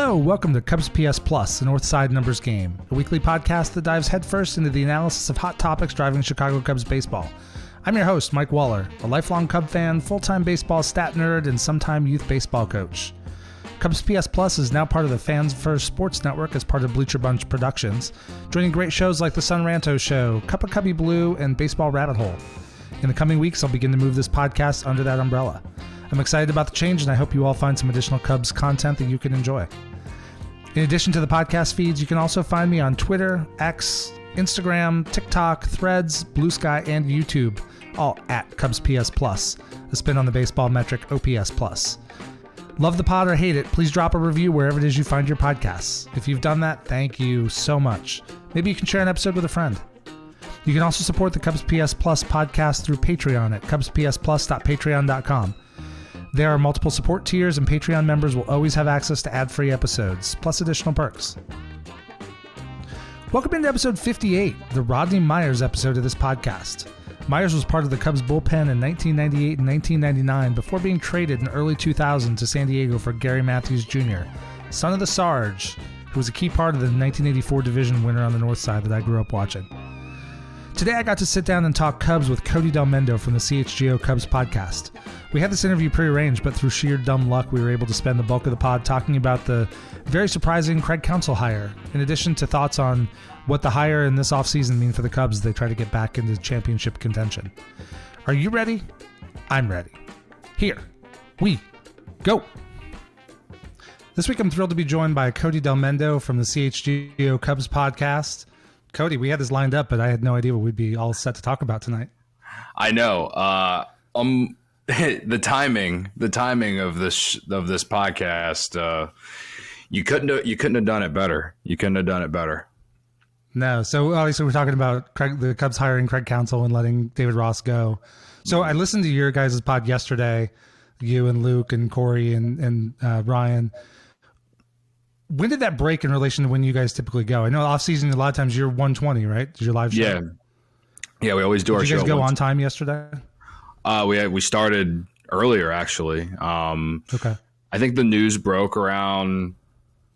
Hello, welcome to CubsPS Plus, the Northside Numbers Game, a weekly podcast that dives headfirst into the analysis of hot topics driving Chicago Cubs baseball. I'm your host, Mike Waller, a lifelong Cub fan, full-time baseball stat nerd, and sometime youth baseball coach. CubsPS Plus is now part of the Fans First Sports Network as part of Bleacher Bunch Productions, joining great shows like The Son Ranto Show, Cup of Cubby Blue, and Baseball Rabbit Hole. In the coming weeks, I'll begin to move this podcast under that umbrella. I'm excited about the change, and I hope you all find some additional Cubs content that you can enjoy. In addition to the podcast feeds, you can also find me on Twitter, X, Instagram, TikTok, Threads, Blue Sky, and YouTube, all at CubsPS Plus, a spin on the baseball metric OPS Plus. Love the pod or hate it, please drop a review wherever it is you find your podcasts. If you've done that, thank you so much. Maybe you can share an episode with a friend. You can also support the CubsPS Plus podcast through Patreon at cubspsplus.patreon.com. There are multiple support tiers, and Patreon members will always have access to ad-free episodes, plus additional perks. Welcome into episode 58, the Rodney Myers episode of this podcast. Myers was part of the Cubs bullpen in 1998 and 1999 before being traded in early 2000 to San Diego for Gary Matthews Jr., son of the Sarge, who was a key part of the 1984 division winner on the north side that I grew up watching. Today I got to sit down and talk Cubs with Cody Delmendo from the CHGO Cubs podcast. We had this interview prearranged, but through sheer dumb luck, we were able to spend the bulk of the pod talking about the very surprising Craig Counsell hire, in addition to thoughts on what the hire in this offseason mean for the Cubs as they try to get back into championship contention. Are you ready? I'm ready. Here we go. This week I'm thrilled to be joined by Cody Delmendo from the CHGO Cubs podcast. Cody, we had this lined up, but I had no idea what we'd be all set to talk about tonight. I know. The timing of this podcast, you couldn't have done it better. You couldn't have done it better. No. So obviously we're talking about the Cubs hiring Craig Counsell and letting David Ross go. So I listened to your guys' pod yesterday, you and Luke and Corey and Ryan. When did that break in relation to when you guys typically go? I know off season, a lot of times you're 1:20, right? Is your live show? Yeah. We always do our show. Did you guys go on time yesterday? We started earlier, actually. Okay. I think the news broke around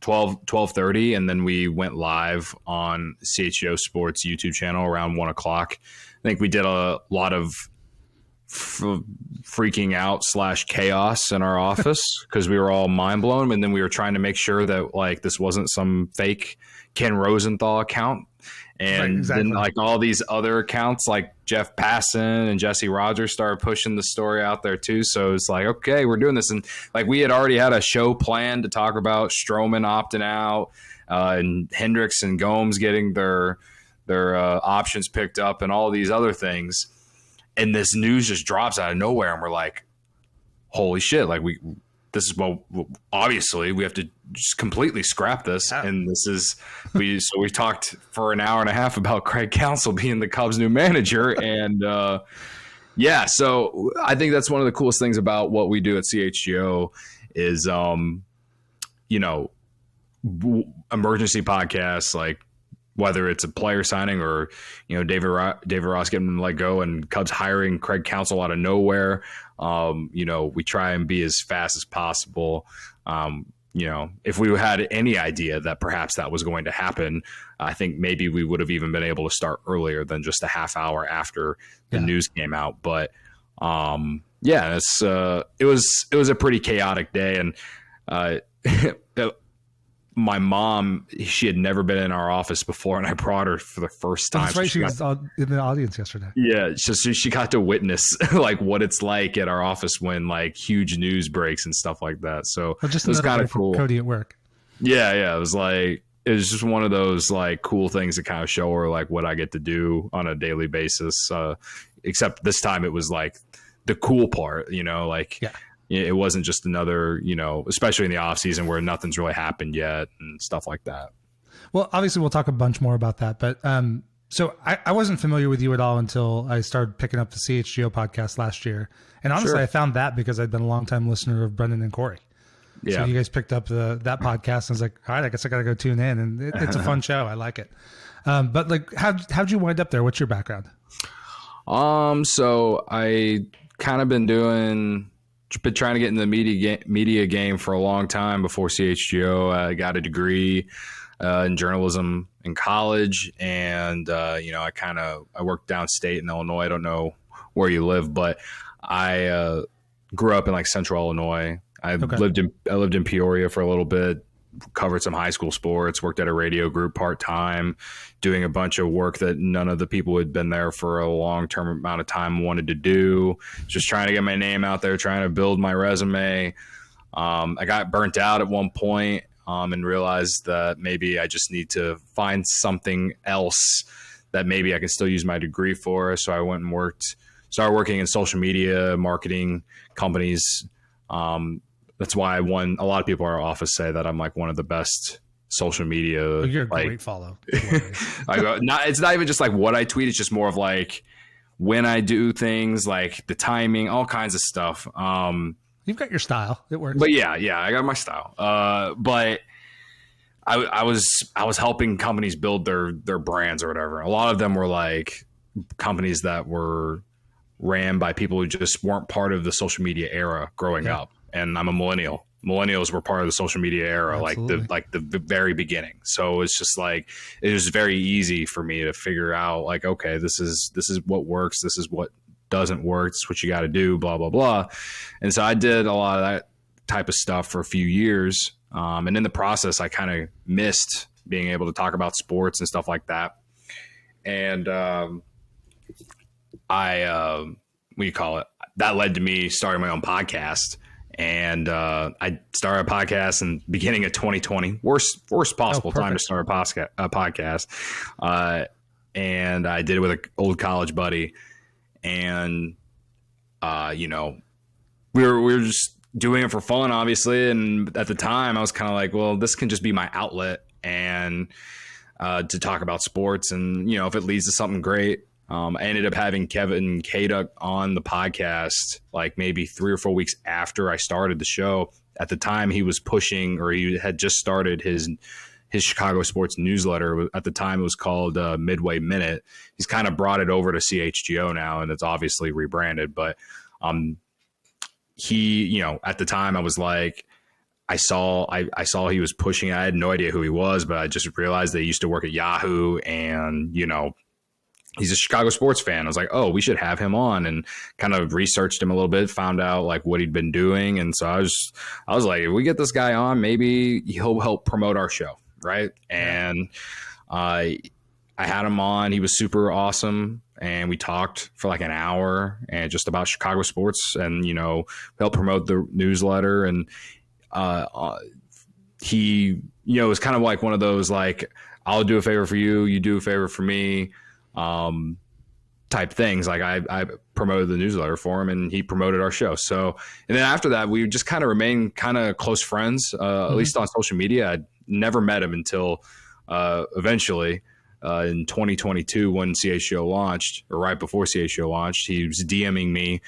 12:30, and then we went live on CHGO Sports YouTube channel around 1 o'clock. I think we did a lot of freaking out / chaos in our office because we were all mind blown, and then we were trying to make sure that like this wasn't some fake Ken Rosenthal account. And right, exactly. Then like all these other accounts like Jeff Passan and Jesse Rogers started pushing the story out there too. So it's like, okay, we're doing this. And like we had already had a show planned to talk about Stroman opting out and Hendricks and Gomes getting their options picked up and all these other things. And this news just drops out of nowhere. And we're like, holy shit. Like this is what obviously we have to just completely scrap this. And this is we talked for an hour and a half about Craig Counsell being the Cubs' new manager. And so I think that's one of the coolest things about what we do at CHGO is, emergency podcasts, like whether it's a player signing or, David Ross getting let go and Cubs hiring Craig Counsell out of nowhere. We try and be as fast as possible. If we had any idea that perhaps that was going to happen, I think maybe we would have even been able to start earlier than just a half hour after the news came out. But it was a pretty chaotic day. And my mom, she had never been in our office before, and I brought her for the first time. That's right. She was in the audience yesterday. Yeah. So she got to witness like what it's like at our office when like huge news breaks and stuff like that. So it was kind of cool. Cody at work. Yeah. It was just one of those like cool things to kind of show her like what I get to do on a daily basis. Except this time it was like the cool part, It wasn't just another, especially in the off season where nothing's really happened yet and stuff like that. Well, obviously we'll talk a bunch more about that, but so I wasn't familiar with you at all until I started picking up the CHGO podcast last year. And honestly, sure. I found that because I'd been a longtime listener of Brendan and Corey. Yeah. So you guys picked up that podcast and I was like, all right, I guess I got to go tune in. And it's a fun show. I like it. But like, how'd you wind up there? What's your background? So I kind of been doing been trying to get in the media game for a long time before CHGO. I got a degree in journalism in college, and I worked downstate in Illinois. I don't know where you live, but I grew up in like central Illinois. I lived in Peoria for a little bit, covered some high school sports, worked at a radio group part-time, doing a bunch of work that none of the people who had been there for a long-term amount of time wanted to do. Just trying to get my name out there, trying to build my resume. I got burnt out at one point and realized that maybe I just need to find something else that maybe I can still use my degree for. So I went and started working in social media marketing companies. That's why a lot of people in our office say that I'm like one of the best social media. You're a great follow. It's not even just like what I tweet. It's just more of like when I do things, like the timing, all kinds of stuff. You've got your style. It works. But yeah, I got my style. But I was helping companies build their brands or whatever. A lot of them were like companies that were ran by people who just weren't part of the social media era growing up. And I'm a millennial. Millennials were part of the social media era, Absolutely. like the very beginning. So it's just like it was very easy for me to figure out like, okay, this is what works, this is what doesn't work, this is what you got to do, blah blah blah. And so I did a lot of that type of stuff for a few years, and in the process, I kind of missed being able to talk about sports and stuff like that. And that led to me starting my own podcast. And I started a podcast in the beginning of 2020, worst possible time to start a podcast. And I did it with an old college buddy. And, we were just doing it for fun, obviously. And at the time I was kind of like, well, this can just be my outlet and to talk about sports. And, if it leads to something great. I ended up having Kevin Kaduk on the podcast like maybe 3 or 4 weeks after I started the show. At the time, he was pushing, or he had just started his Chicago sports newsletter. At the time, it was called Midway Minute. He's kind of brought it over to CHGO now, and it's obviously rebranded. But he, at the time, I was like, I saw he was pushing. I had no idea who he was, but I just realized that he used to work at Yahoo, and he's a Chicago sports fan. I was like, oh, we should have him on, and kind of researched him a little bit, found out like what he'd been doing. And so I was like, if we get this guy on, maybe he'll help promote our show. Right. And I had him on. He was super awesome. And we talked for like an hour and just about Chicago sports and, help promote the newsletter. And he, was kind of like one of those, like, I'll do a favor for you, you do a favor for me. Type things. Like I promoted the newsletter for him and he promoted our show. So, and then after that, we just kind of remained kind of close friends, at least on social media. I'd never met him until eventually in 2022 when CHGO launched, or right before CHGO launched. He was DMing me,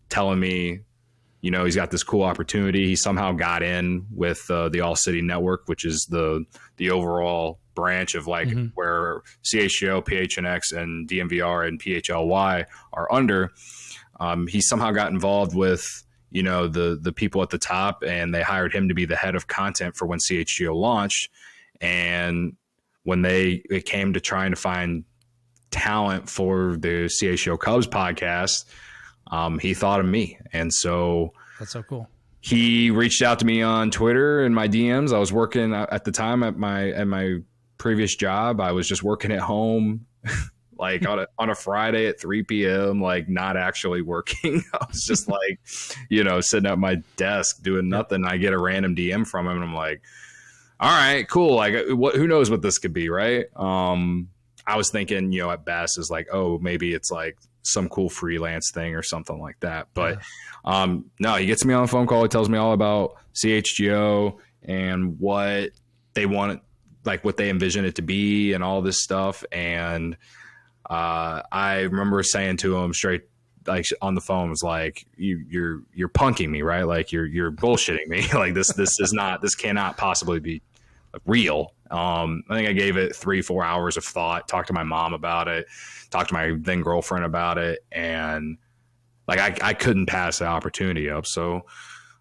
telling me, he's got this cool opportunity. He somehow got in with the All City Network, which is the overall branch of like where CHGO, PHNX, and DMVR and PHLY are under. He somehow got involved with the people at the top, and they hired him to be the head of content for when CHGO launched. And when it came to trying to find talent for the CHGO Cubs podcast, he thought of me. And so that's so cool. He reached out to me on Twitter in my DMs. I was working at the time at my previous job. I was just working at home, like on a Friday at 3 p.m., like not actually working. I was just like, sitting at my desk doing nothing. I get a random DM from him and I'm like, all right, cool. Like who knows what this could be. Right. I was thinking, at best is like, oh, maybe it's like some cool freelance thing or something like that. But no, he gets me on a phone call. He tells me all about CHGO and what they want, like what they envision it to be and all this stuff. And I remember saying to him straight, like on the phone, was like, you're punking me, right? Like you're bullshitting me. Like this cannot possibly be real. I think I gave it 3-4 hours of thought, talked to my mom about it, talked to my then girlfriend about it. And like I couldn't pass the opportunity up. So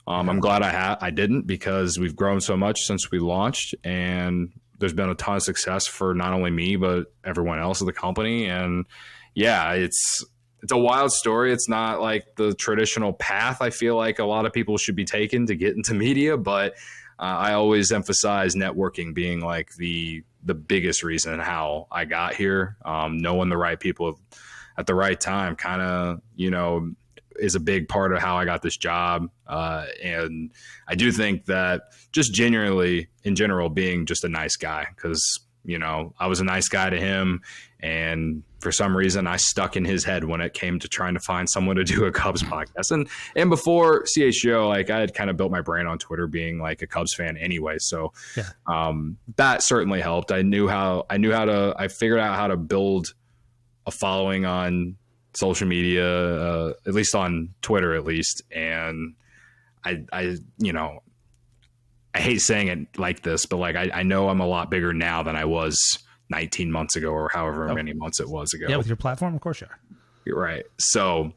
I'm glad I didn't, because we've grown so much since we launched, and there's been a ton of success for not only me but everyone else at the company. And yeah, it's a wild story. It's not like the traditional path I feel like a lot of people should be taking to get into media, but I always emphasize networking being like the biggest reason how I got here. Knowing the right people at the right time kind of, is a big part of how I got this job. And I do think that just genuinely, in general, being just a nice guy, because, I was a nice guy to him. And for some reason, I stuck in his head when it came to trying to find someone to do a Cubs podcast. And before CHGO, like, I had kind of built my brand on Twitter being like a Cubs fan anyway. So that certainly helped. I figured out how to build a following on social media, at least on Twitter, at least. And I hate saying it like this, but like, I know I'm a lot bigger now than I was 19 months ago, or however many months it was ago. Yeah, with your platform, of course you are. You're right. So,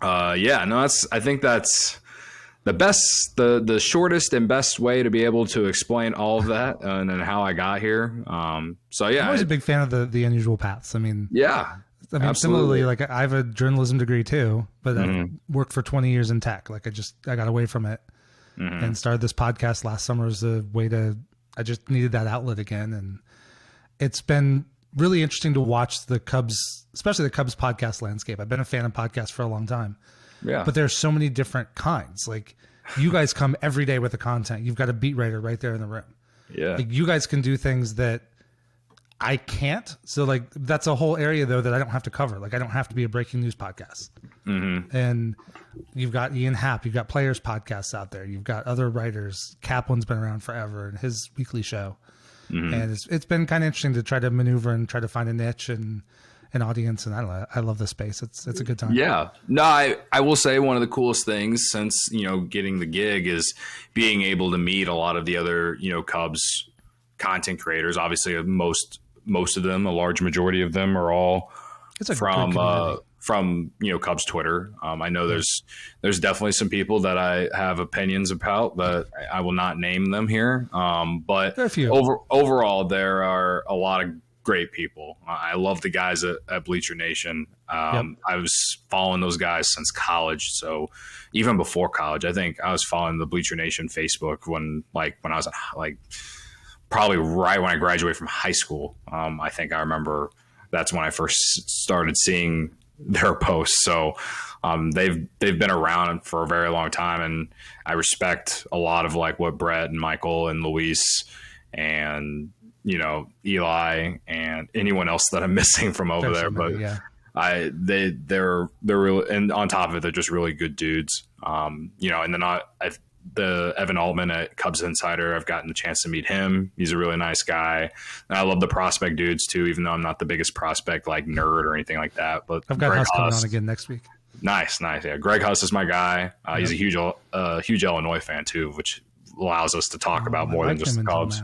I think that's the best, the shortest and best way to be able to explain all of that and then how I got here. So yeah, I'm always a big fan of the unusual paths. I mean, absolutely. Similarly, like, I have a journalism degree too, but I worked for 20 years in tech. Like, I got away from it and started this podcast last summer as a way I just needed that outlet again. And it's been really interesting to watch the Cubs, especially the Cubs podcast landscape. I've been a fan of podcasts for a long time. Yeah. But there's so many different kinds. Like, you guys come every day with the content. You've got a beat writer right there in the room. Yeah. Like, you guys can do things that I can't. So like, that's a whole area though that I don't have to cover. Like, I don't have to be a breaking news podcast. And you've got Ian Happ, you've got players podcasts out there. You've got other writers. Kaplan's been around forever and his weekly show. And it's been kind of interesting to try to maneuver and try to find a niche and an audience. And I don't know, I love this space. It's a good time. Yeah. No, I will say one of the coolest things since, getting the gig is being able to meet a lot of the other, Cubs content creators. Obviously, most of them, a large majority of them, are all from Cubs Twitter. I know there's definitely some people that I have opinions about, but I will not name them here. But overall, there are a lot of great people. I love the guys at Bleacher Nation. I was following those guys since college. So even before college, I think I was following the Bleacher Nation Facebook when I was probably right when I graduated from high school. I think I remember that's when I first started seeing their posts. So they've been around for a very long time, and I respect a lot of like what Brett and Michael and Luis and Eli and anyone else that I'm missing from over there. But they're really, and on top of it, they're just really good dudes. And then the Evan Altman at Cubs Insider, I've gotten the chance to meet him. He's a really nice guy. And I love the prospect dudes too, even though I'm not the biggest prospect like nerd or anything like that. But I've got Huss coming on again next week. Nice. Yeah. Greg Huss is my guy. He's a huge Illinois fan too, which allows us to talk about more than just the Cubs.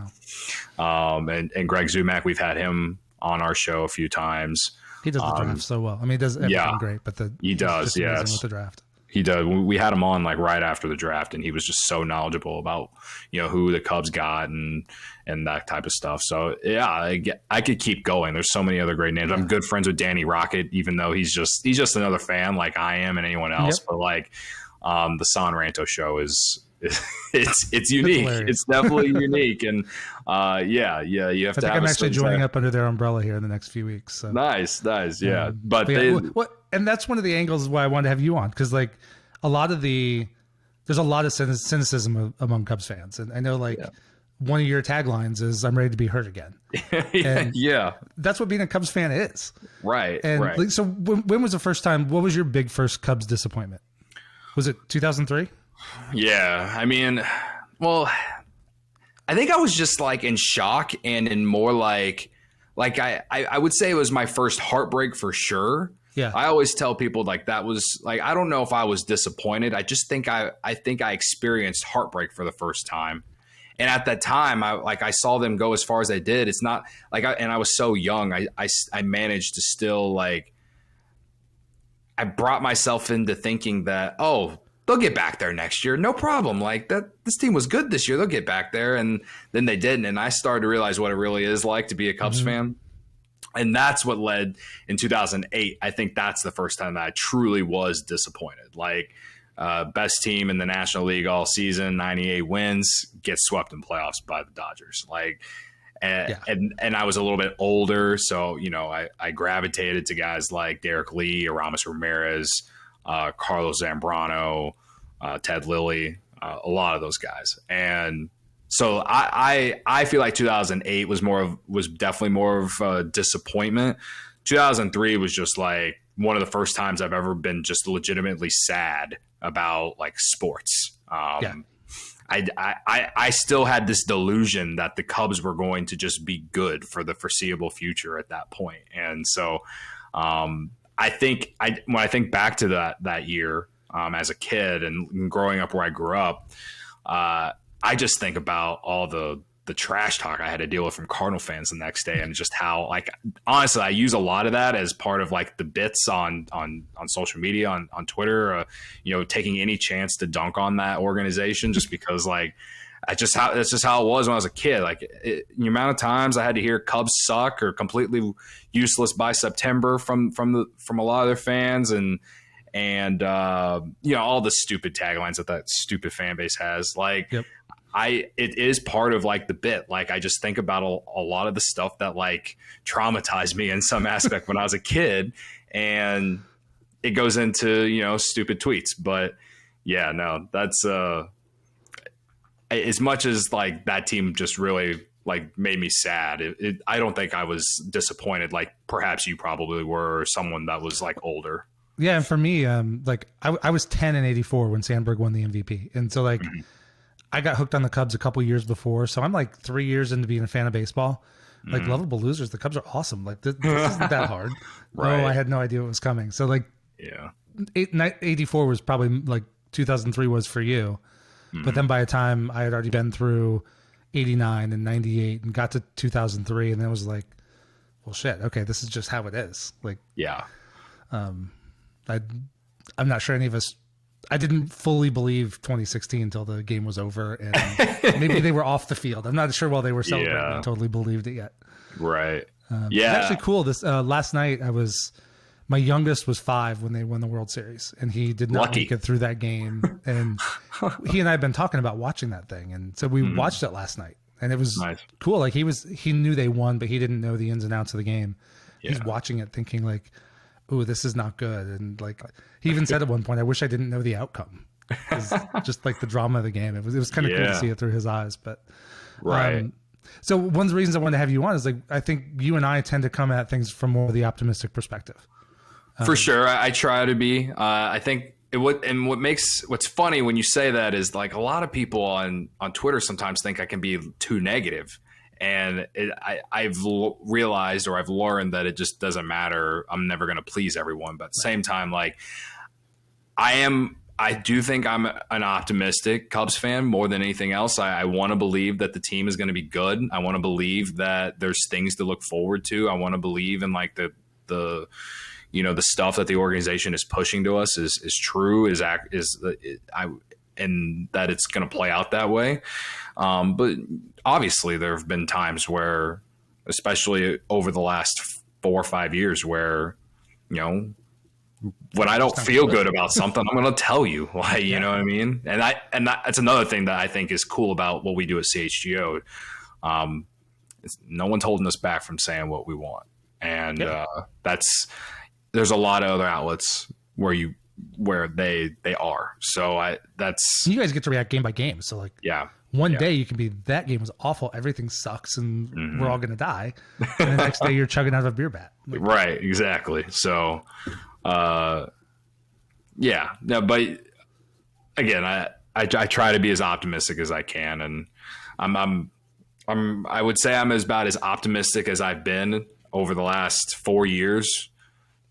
And Greg Zumak, we've had him on our show a few times. He does the draft so well. I mean, he does everything great, but he does, yes. With the draft. He does. We had him on like right after the draft, and he was just so knowledgeable about who the Cubs got and that type of stuff. So yeah, I could keep going. There's so many other great names. I'm good friends with Danny Rocket, even though he's just another fan like I am and anyone else. But like the San Ranto show is it's unique. It's definitely unique, and you have to. I'm actually joining up under their umbrella here in the next few weeks. So. Nice, yeah. And that's one of the angles why I wanted to have you on, because like there's a lot of cynicism among Cubs fans, and I know one of your taglines is "I'm ready to be hurt again." And that's what being a Cubs fan is, right? And right. So when was the first time? What was your big first Cubs disappointment? Was it 2003? Yeah, I mean, well, I think I was just like in shock and in more like I would say it was my first heartbreak for sure. Yeah. I always tell people like that was like, I don't know if I was disappointed. I just think I experienced heartbreak for the first time. And at that time, I saw them go as far as they did. It's not like, and I was so young. I managed to still like, I brought myself into thinking that, oh, they'll get back there next year. No problem. Like this team was good this year. They'll get back there. And then they didn't. And I started to realize what it really is like to be a Cubs fan. And that's what led in 2008. I think that's the first time that I truly was disappointed. Like, best team in the National League all season, 98 wins, gets swept in playoffs by the Dodgers. Like, and I was a little bit older, so I gravitated to guys like Derek Lee, Aramis Ramirez, Carlos Zambrano, Ted Lilly, a lot of those guys. And so I feel like 2008 was definitely more of a disappointment. 2003 was just like one of the first times I've ever been just legitimately sad about like sports. I still had this delusion that the Cubs were going to just be good for the foreseeable future at that point. And so I think when I think back to that year as a kid and growing up where I grew up, I just think about all the trash talk I had to deal with from Cardinal fans the next day, and just how, like, honestly, I use a lot of that as part of like the bits on social media, on Twitter, taking any chance to dunk on that organization, just because like that's just how it was when I was a kid. Like the amount of times I had to hear Cubs suck or completely useless by September from a lot of their fans, and all the stupid taglines that stupid fan base has. Like, it is part of like the bit. Like, I just think about a lot of the stuff that like traumatized me in some aspect when I was a kid, and it goes into, stupid tweets. But yeah, no, that's as much as like that team just really like made me sad. I don't think I was disappointed like perhaps you probably were, or someone that was like older. Yeah. And for me, like I was 10 in 84 when Sandberg won the MVP. And so like, I got hooked on the Cubs a couple years before, so I'm like 3 years into being a fan of baseball. Like, lovable losers, the Cubs are awesome. Like, this isn't that hard. Right. I had no idea what was coming. So, like, 84 was probably like 2003 was for you. But then by the time I had already been through 89 and 98 and got to 2003, and then it was like, well, shit, okay, this is just how it is. Like, I'm not sure any of us. I didn't fully believe 2016 until the game was over, and maybe they were off the field. I'm not sure while they were celebrating. I totally believed it yet. Right. It's actually cool. This last night, my youngest was 5 when they won the World Series, and he did not make it through that game. And he and I have been talking about watching that thing, and so we watched it last night, and it was cool. Like he knew they won, but he didn't know the ins and outs of the game. He's watching it thinking like, "Ooh, this is not good." And like he even said at one point, "I wish I didn't know the outcome." Just like the drama of the game. It was kind of cool to see it through his eyes. But so one of the reasons I wanted to have you on is like I think you and I tend to come at things from more of the optimistic perspective. For sure, I try to be. I think what's funny when you say that is like a lot of people on Twitter sometimes think I can be too negative. And I've realized, or I've learned, that it just doesn't matter. I'm never going to please everyone. But at the same time, like I do think I'm an optimistic Cubs fan more than anything else. I want to believe that the team is going to be good. I want to believe that there's things to look forward to. I want to believe in like the stuff that the organization is pushing to us is true, and that it's going to play out that way. But obviously there have been times where, especially over the last 4 or 5 years, where, when I don't feel good about something, I'm going to tell you, like, you know what I mean? And that's another thing that I think is cool about what we do at CHGO. No one's holding us back from saying what we want. And there's a lot of other outlets where they are. So you guys get to react game by game. So like, one day you can be, that game was awful, everything sucks, and we're all going to die. And the next day you're chugging out of a beer bat. Like, right. Exactly. So, but again, I try to be as optimistic as I can. And I would say I'm about as optimistic as I've been over the last 4 years.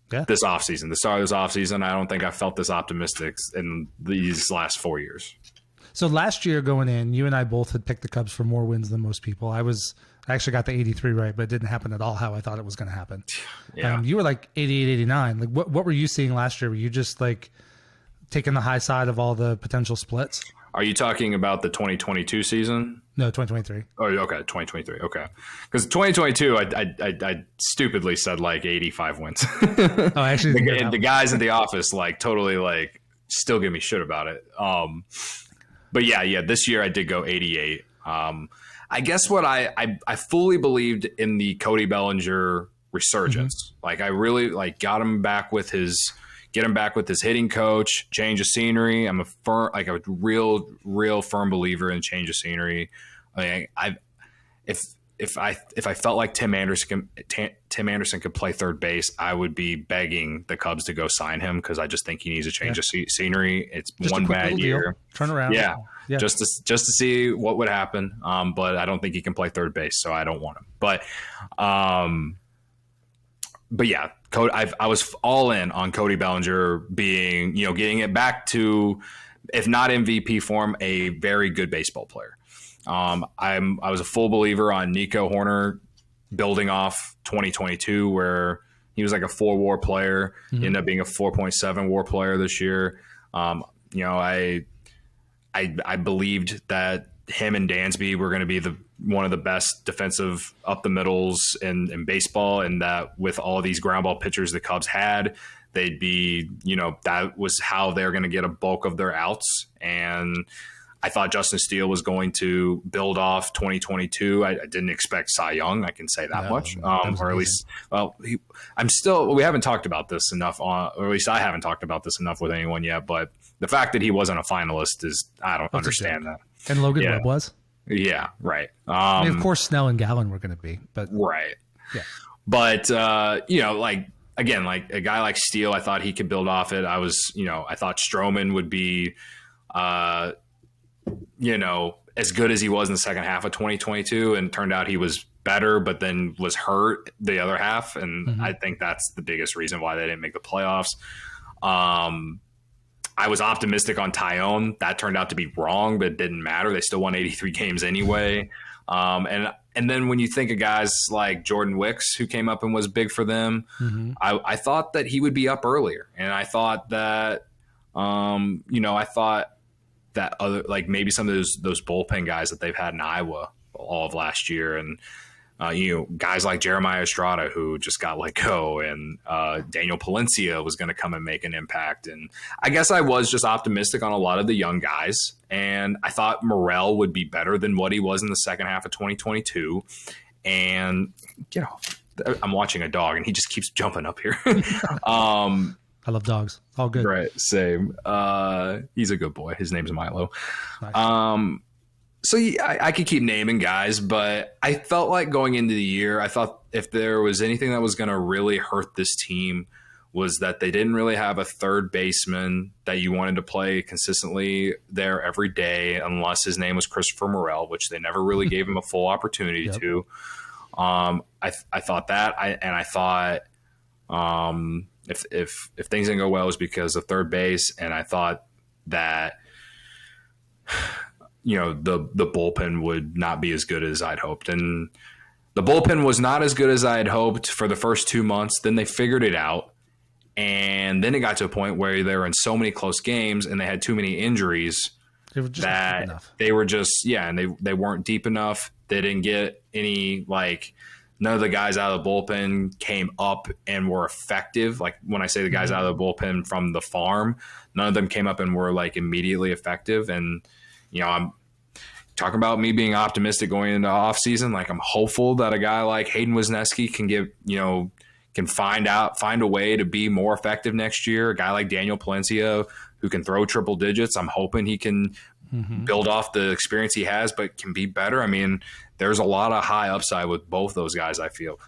This offseason, the start of this offseason, I don't think I felt this optimistic in these last 4 years. So last year going in, you and I both had picked the Cubs for more wins than most people. I was I actually got the 83 right, but it didn't happen at all how I thought it was going to happen. Yeah. You were like 88, 89. Like what were you seeing last year? Were you just like taking the high side of all the potential splits? Are you talking about the 2022 season? No, 2023. Oh, okay, 2023. Okay, because 2022, I stupidly said like 85 wins. Oh, actually, the guys in the office like totally like still give me shit about it. But yeah, this year I did go 88. I guess what I fully believed in the Cody Bellinger resurgence. Mm-hmm. Like I really like get him back with his hitting coach, change of scenery. I'm a real firm believer in change of scenery. I mean, if I felt like Tim Anderson could play third base, I would be begging the Cubs to go sign him because I just think he needs a change of scenery. It's just one bad year. Turn around. Yeah. Just to see what would happen. But I don't think he can play third base, so I don't want him. But yeah, I was all in on Cody Bellinger being, getting it back to, if not MVP form, a very good baseball player. I was a full believer on Nico Horner building off 2022, where he was like a 4 WAR player. Mm-hmm. He ended up being a 4.7 WAR player this year. I believed that him and Dansby were going to be one of the best defensive up the middles in baseball, and that with all these ground ball pitchers the Cubs had, they'd be, that was how they're going to get a bulk of their outs. And I thought Justin Steele was going to build off 2022. I didn't expect Cy Young. I can say that much. Or at least, we haven't talked about this enough or at least I haven't talked about this enough with anyone yet, but the fact that he wasn't a finalist I don't understand that. And Logan Webb was? Yeah, right. I mean, of course, Snell and Gallen were going to be, but right. Yeah. But, like, again, like a guy like Steele, I thought he could build off it. I thought Stroman would be, as good as he was in the second half of 2022, and turned out he was better, but then was hurt the other half. And mm-hmm. I think that's the biggest reason why they didn't make the playoffs. I was optimistic on Tyone. That turned out to be wrong, but it didn't matter. They still won 83 games anyway. And then when you think of guys like Jordan Wicks, who came up and was big for them, mm-hmm. I thought that he would be up earlier. And I thought that, that other, like maybe some of those bullpen guys that they've had in Iowa all of last year, and guys like Jeremiah Estrada, who just got let go, and Daniel Palencia was going to come and make an impact. And I guess I was just optimistic on a lot of the young guys, and I thought Morel would be better than what he was in the second half of 2022. And get off! I'm watching a dog, and he just keeps jumping up here. I love dogs. All good. Right. Same. He's a good boy. His name's Milo. Nice. So yeah, I could keep naming guys, but I felt like going into the year, I thought if there was anything that was going to really hurt this team was that they didn't really have a third baseman that you wanted to play consistently there every day, unless his name was Christopher Morel, which they never really gave him a full opportunity to. I thought that, I thought if things didn't go well, it was because of third base, and I thought that the bullpen would not be as good as I'd hoped. And the bullpen was not as good as I had hoped for the first 2 months. Then they figured it out. And then it got to a point where they were in so many close games and they had too many injuries that they were just, and they weren't deep enough. They didn't get any, none of the guys out of the bullpen came up and were effective. Like when I say the guys out of the bullpen from the farm, none of them came up and were immediately effective. And, I'm talking about me being optimistic going into offseason. I'm hopeful that a guy like Hayden Wisniewski can find a way to be more effective next year. A guy like Daniel Palencia who can throw triple digits. I'm hoping he can build off the experience he has, but can be better. I mean, there's a lot of high upside with both those guys, I feel.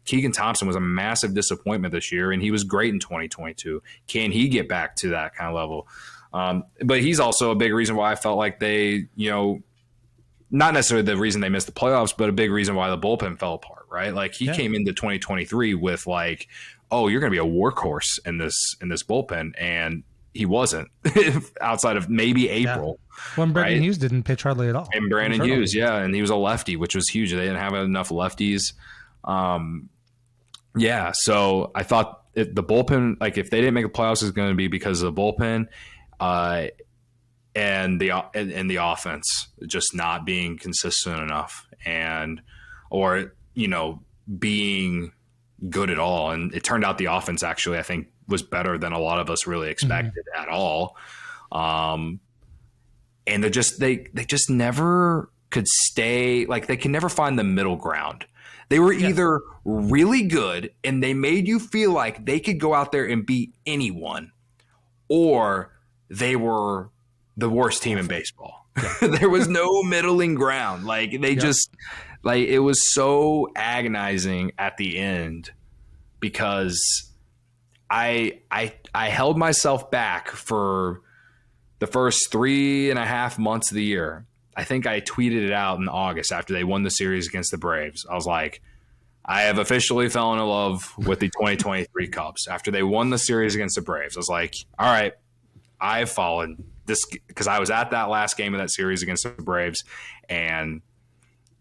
Keegan Thompson was a massive disappointment this year, and he was great in 2022. Can he get back to that kind of level? But he's also a big reason why I felt like they, not necessarily the reason they missed the playoffs, but a big reason why the bullpen fell apart, right? He came into 2023 with you're going to be a workhorse in this bullpen, and he wasn't outside of maybe April. Yeah. When Brandon Hughes didn't pitch hardly at all. And Brandon Hughes, and he was a lefty, which was huge. They didn't have enough lefties. So I thought the bullpen, like if they didn't make the playoffs, is going to be because of the bullpen and the offense just not being consistent enough or being good at all. And it turned out the offense actually, I think, was better than a lot of us really expected at all. And they just never could stay, like they can never find the middle ground. They were either really good and they made you feel like they could go out there and beat anyone, or they were the worst team in baseball. Yeah. There was no middling ground. Like they just like, it was so agonizing at the end because I held myself back for the first 3.5 months of the year. I think I tweeted it out in August after they won the series against the Braves. I was like, I have officially fallen in love with the 2023 Cubs. After they won the series against the Braves, I was like, all right, I've fallen this, because I was at that last game of that series against the Braves, and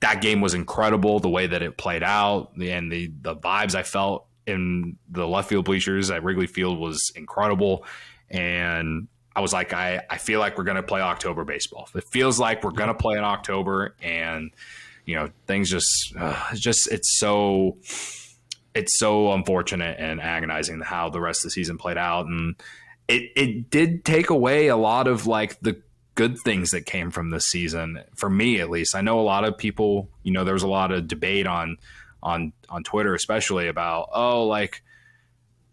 that game was incredible, the way that it played out, and the vibes I felt in the left field bleachers at Wrigley Field was incredible. And I was like, I feel like we're going to play October baseball. It feels like we're going to play in October, and things it's so unfortunate and agonizing how the rest of the season played out. And it did take away a lot of like the good things that came from this season, for me at least. I know a lot of people, there was a lot of debate on Twitter, especially about, like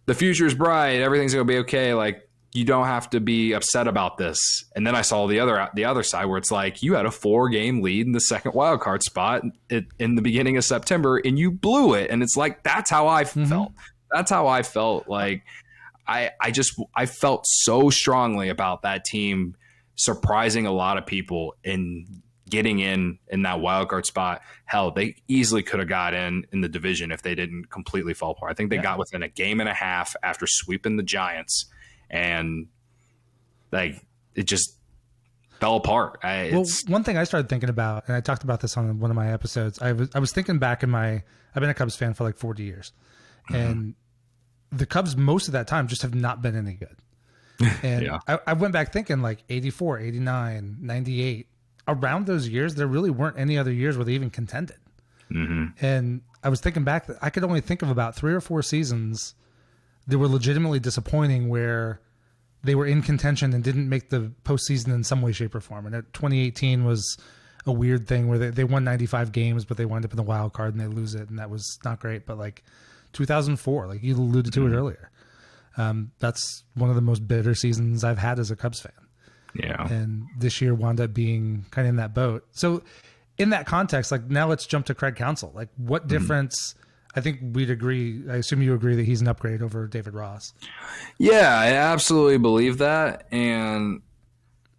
the future's bright, everything's going to be okay. Like, you don't have to be upset about this. And then I saw the other side where it's like, you had a 4-game lead in the second wild card spot in the beginning of September and you blew it. And it's like, that's how I felt. That's how I felt. Like, I felt so strongly about that team surprising a lot of people and getting in that wild card spot. Hell, they easily could have got in the division if they didn't completely fall apart. I think they got within a game and a half after sweeping the Giants. And like it just fell apart. One thing I started thinking about, and I talked about this on one of my episodes, I was thinking back I've been a Cubs fan for like 40 years, and the Cubs most of that time just have not been any good. And I went back thinking like 84, 89, 98, around those years, there really weren't any other years where they even contended. And I was thinking back that I could only think of about 3 or 4 seasons that were legitimately disappointing where they were in contention and didn't make the postseason in some way, shape, or form. And 2018 was a weird thing where they won 95 games, but they wound up in the wild card and they lose it. And that was not great. But like 2004, like you alluded to it earlier, that's one of the most bitter seasons I've had as a Cubs fan. Yeah. And this year wound up being kind of in that boat. So in that context, like now let's jump to Craig Counsell. Like what difference... I think we'd agree. I assume you agree that he's an upgrade over David Ross. Yeah, I absolutely believe that. And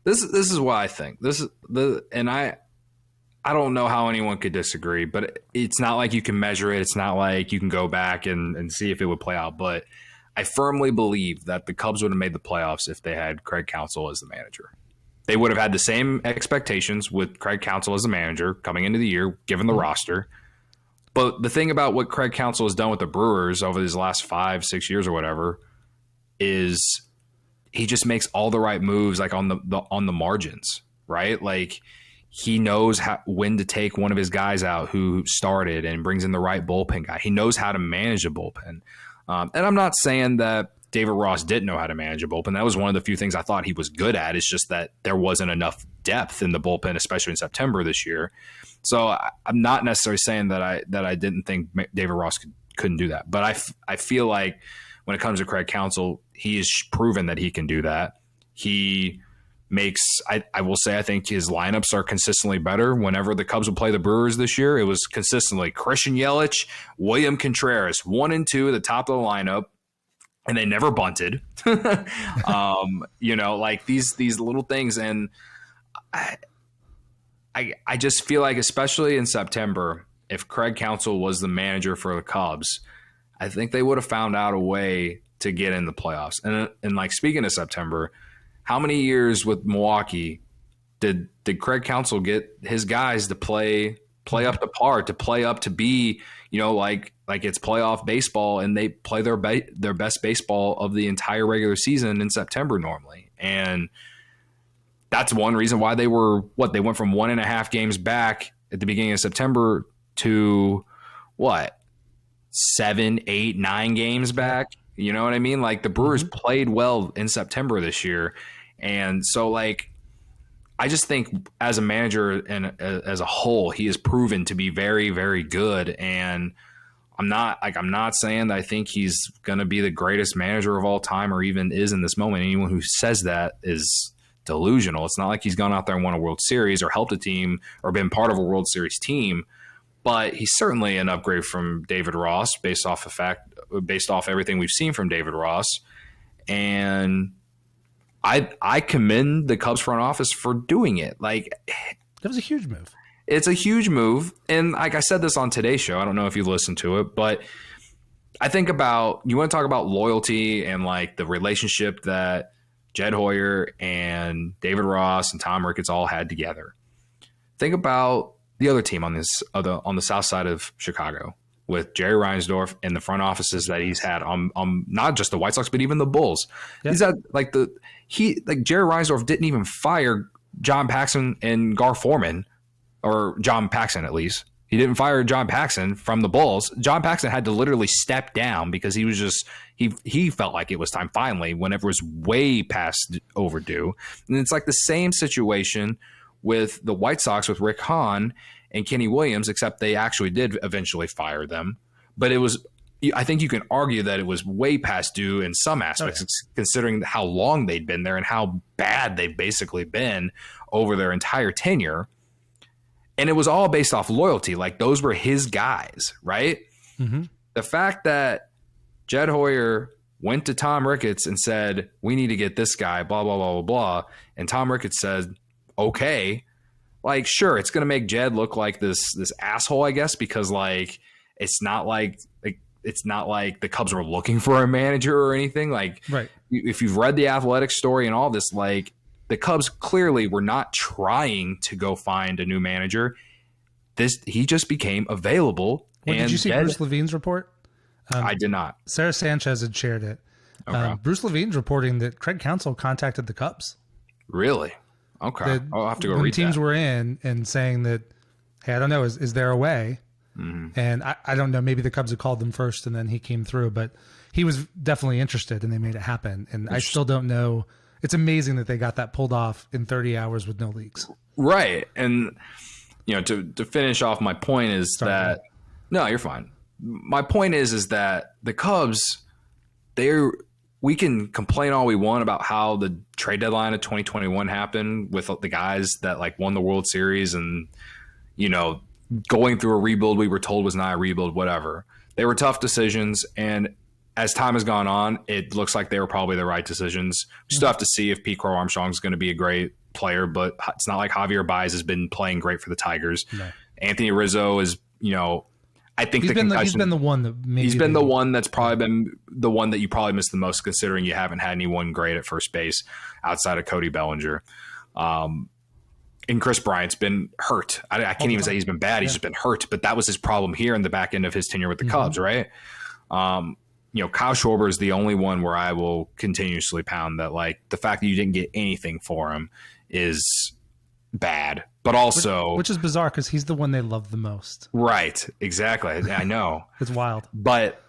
this is what I think. I don't know how anyone could disagree, but it's not like you can measure it. It's not like you can go back and see if it would play out. But I firmly believe that the Cubs would have made the playoffs if they had Craig Counsell as the manager. They would have had the same expectations with Craig Counsell as the manager coming into the year, given the roster. But the thing about what Craig Counsell has done with the Brewers over these last 5-6 years or whatever is he just makes all the right moves, like on the margins, right? Like he knows when to take one of his guys out who started and brings in the right bullpen guy. He knows how to manage a bullpen. And I'm not saying that David Ross didn't know how to manage a bullpen. That was one of the few things I thought he was good at. It's just that there wasn't enough depth in the bullpen, especially in September this year. So I'm not necessarily saying that I didn't think David Ross couldn't do that. But I feel like when it comes to Craig Counsell, he has proven that he can do that. He makes I will say I think his lineups are consistently better. Whenever the Cubs would play the Brewers this year, it was consistently Christian Yelich, William Contreras, 1 and 2 at the top of the lineup. And they never bunted, like these little things. And I just feel like, especially in September, if Craig Counsell was the manager for the Cubs, I think they would have found out a way to get in the playoffs. And like, speaking of September, how many years with Milwaukee did Craig Counsell get his guys to play up to par, to play up to be, like it's playoff baseball, and they play their best baseball of the entire regular season in September normally. And that's one reason why they went from 1.5 games back at the beginning of September to 7, 8, 9 games back. You know what I mean? Like, the Brewers played well in September this year. And so, like, I just think as a manager and as a whole, he has proven to be very, very good. And I'm not saying that I think he's going to be the greatest manager of all time or even is in this moment. Anyone who says that is delusional. It's not like he's gone out there and won a World Series or helped a team or been part of a World Series team, but he's certainly an upgrade from David Ross based off everything we've seen from David Ross. And I commend the Cubs front office for doing it. Like, that was a huge move. It's a huge move. And like I said this on today's show, I don't know if you listened to it, but I think you want to talk about loyalty and like the relationship that Jed Hoyer and David Ross and Tom Ricketts all had together. Think about the other team on the south side of Chicago with Jerry Reinsdorf and the front offices that he's had on not just the White Sox, but even the Bulls. Yeah. He's had Jerry Reinsdorf didn't even fire John Paxson and Gar Forman, or John Paxson at least. He didn't fire John Paxson from the Bulls. John Paxson had to literally step down because he was just he felt like it was time finally, whenever it was way past overdue. And it's like the same situation with the White Sox with Rick Hahn and Kenny Williams, except they actually did eventually fire them. But I think you can argue that it was way past due in some aspects, considering how long they'd been there and how bad they've basically been over their entire tenure. And it was all based off loyalty. Like, those were his guys, right? Mm-hmm. The fact that Jed Hoyer went to Tom Ricketts and said, we need to get this guy, blah, blah, blah, blah, blah. And Tom Ricketts said, okay. Like, sure, it's going to make Jed look like this asshole, I guess, because like it's not like the Cubs were looking for a manager or anything. Like, right. If you've read the athletic story and all this, like, the Cubs clearly were not trying to go find a new manager. He just became available. Well, did you see Bruce Levine's report? I did not. Sarah Sanchez had shared it. Okay. Bruce Levine's reporting that Craig Counsell contacted the Cubs. Really? Okay. I'll have to go read that. When teams were in and saying that, hey, I don't know, is there a way? Mm-hmm. And I don't know, maybe the Cubs had called them first and then he came through, but he was definitely interested and they made it happen. And I still don't know. It's amazing that they got that pulled off in 30 hours with no leaks. Right. And, to finish off, my point is no, you're fine. My point is that the Cubs, we can complain all we want about how the trade deadline of 2021 happened with the guys that like won the World Series and, going through a rebuild we were told was not a rebuild, whatever. They were tough decisions, and as time has gone on, it looks like they were probably the right decisions. We still have to see if Pete Crow Armstrong is going to be a great player, but it's not like Javier Baez has been playing great for the Tigers. No. Anthony Rizzo is, I think he's been the one that's probably been the one that you probably missed the most, considering you haven't had anyone great at first base outside of Cody Bellinger. And Chris Bryant's been hurt. I can't even say he's been bad. He's just been hurt, but that was his problem here in the back end of his tenure with the Cubs, right? Kyle Schwarber is the only one where I will continuously pound that, like, the fact that you didn't get anything for him is bad, but also which is bizarre because he's the one they love the most. Right. Exactly. I know. It's wild, but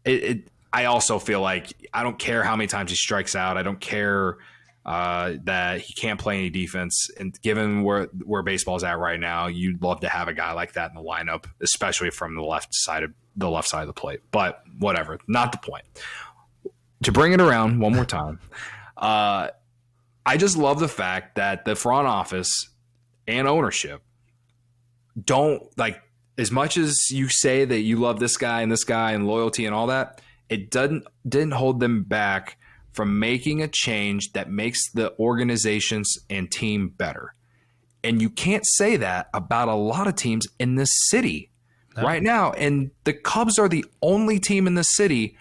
I also feel like I don't care how many times he strikes out. I don't care that he can't play any defense. And given where baseball's at right now, you'd love to have a guy like that in the lineup, especially from the left side of the plate. But whatever, not the point. To bring it around one more time, I just love the fact that the front office and ownership don't, like, as much as you say that you love this guy and loyalty and all that, it didn't hold them back from making a change that makes the organizations and team better. And you can't say that about a lot of teams in this city. right now. And the Cubs are the only team in the city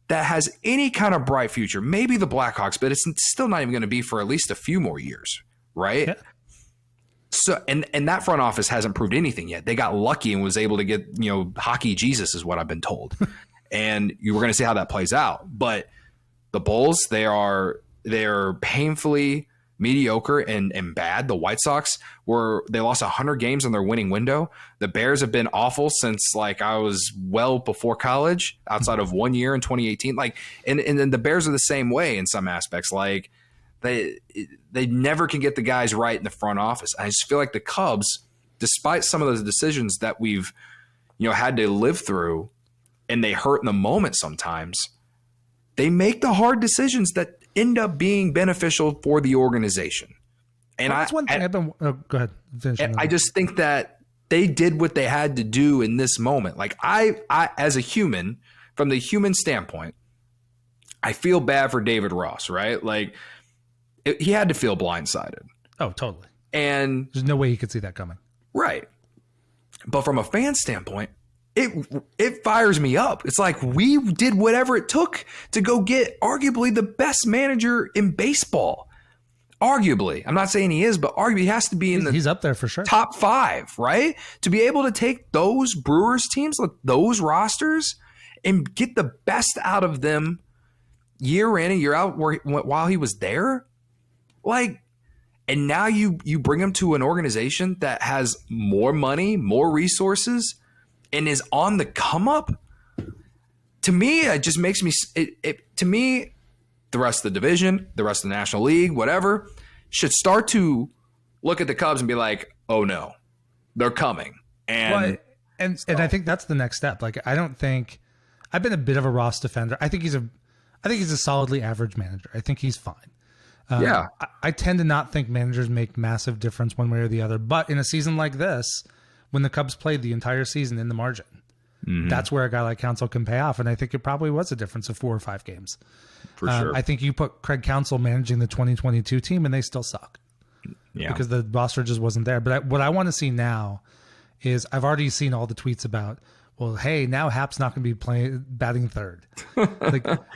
that has any kind of bright future. Maybe the Blackhawks, but it's still not even going to be for at least a few more years, right? Yeah. So, and that front office hasn't proved anything yet. They got lucky and was able to get, hockey Jesus is what I've been told. And you were going to see how that plays out. But the Bulls, they're painfully mediocre and bad. The White Sox they lost 100 games in their winning window. The Bears have been awful since I was well before college, outside of 1 year in 2018. And then the Bears are the same way in some aspects. They never can get the guys right in the front office. I just feel like the Cubs, despite some of those decisions that we've had to live through, and they hurt in the moment sometimes, they make the hard decisions that end up being beneficial for the organization. And that's one thing go ahead. I just think that they did what they had to do in this moment. I as a human, from the human standpoint, I feel bad for David Ross, right? He had to feel blindsided. Oh, totally. And there's no way he could see that coming. Right. But from a fan standpoint, it fires me up. It's like we did whatever it took to go get arguably the best manager in baseball. Arguably. I'm not saying he is, but arguably he has to be he's up there for sure. Top 5, right? To be able to take those Brewers teams, those rosters, and get the best out of them year in and year out while he was there. And now you bring him to an organization that has more money, more resources, and is on the come up. To me, it just makes me to me, the rest of the division, the rest of the National League, whatever, should start to look at the Cubs and be like, oh no, they're coming. And I think that's the next step. I don't think I've been a bit of a Ross defender. I think he's a solidly average manager. I think he's fine. I tend to not think managers make massive difference one way or the other. But in a season like this, when the Cubs played the entire season in the margin, that's where a guy like Counsell can pay off. And I think it probably was a difference of 4 or 5 games. For sure. I think you put Craig Counsell managing the 2022 team and they still suck. Yeah. Because the roster just wasn't there. But what I want to see now is I've already seen all the tweets about, well, hey, now Hap's not going to be batting third.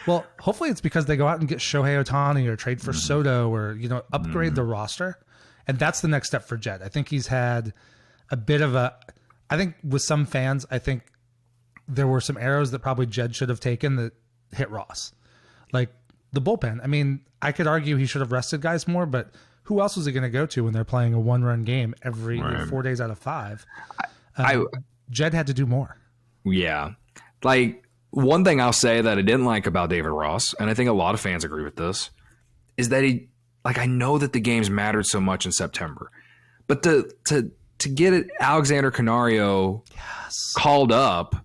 Well, hopefully it's because they go out and get Shohei Ohtani or trade for Soto or, upgrade the roster. And that's the next step for Jed. I think he's had a bit of I think with some fans, I think there were some arrows that probably Jed should have taken that hit Ross. The bullpen. I mean, I could argue he should have rested guys more, but who else was he going to go to when they're playing a 1-run game every 4 days out of 5? Jed had to do more. Yeah. One thing I'll say that I didn't like about David Ross, and I think a lot of fans agree with this, is that I know that the games mattered so much in September, but to get Alexander Canario called up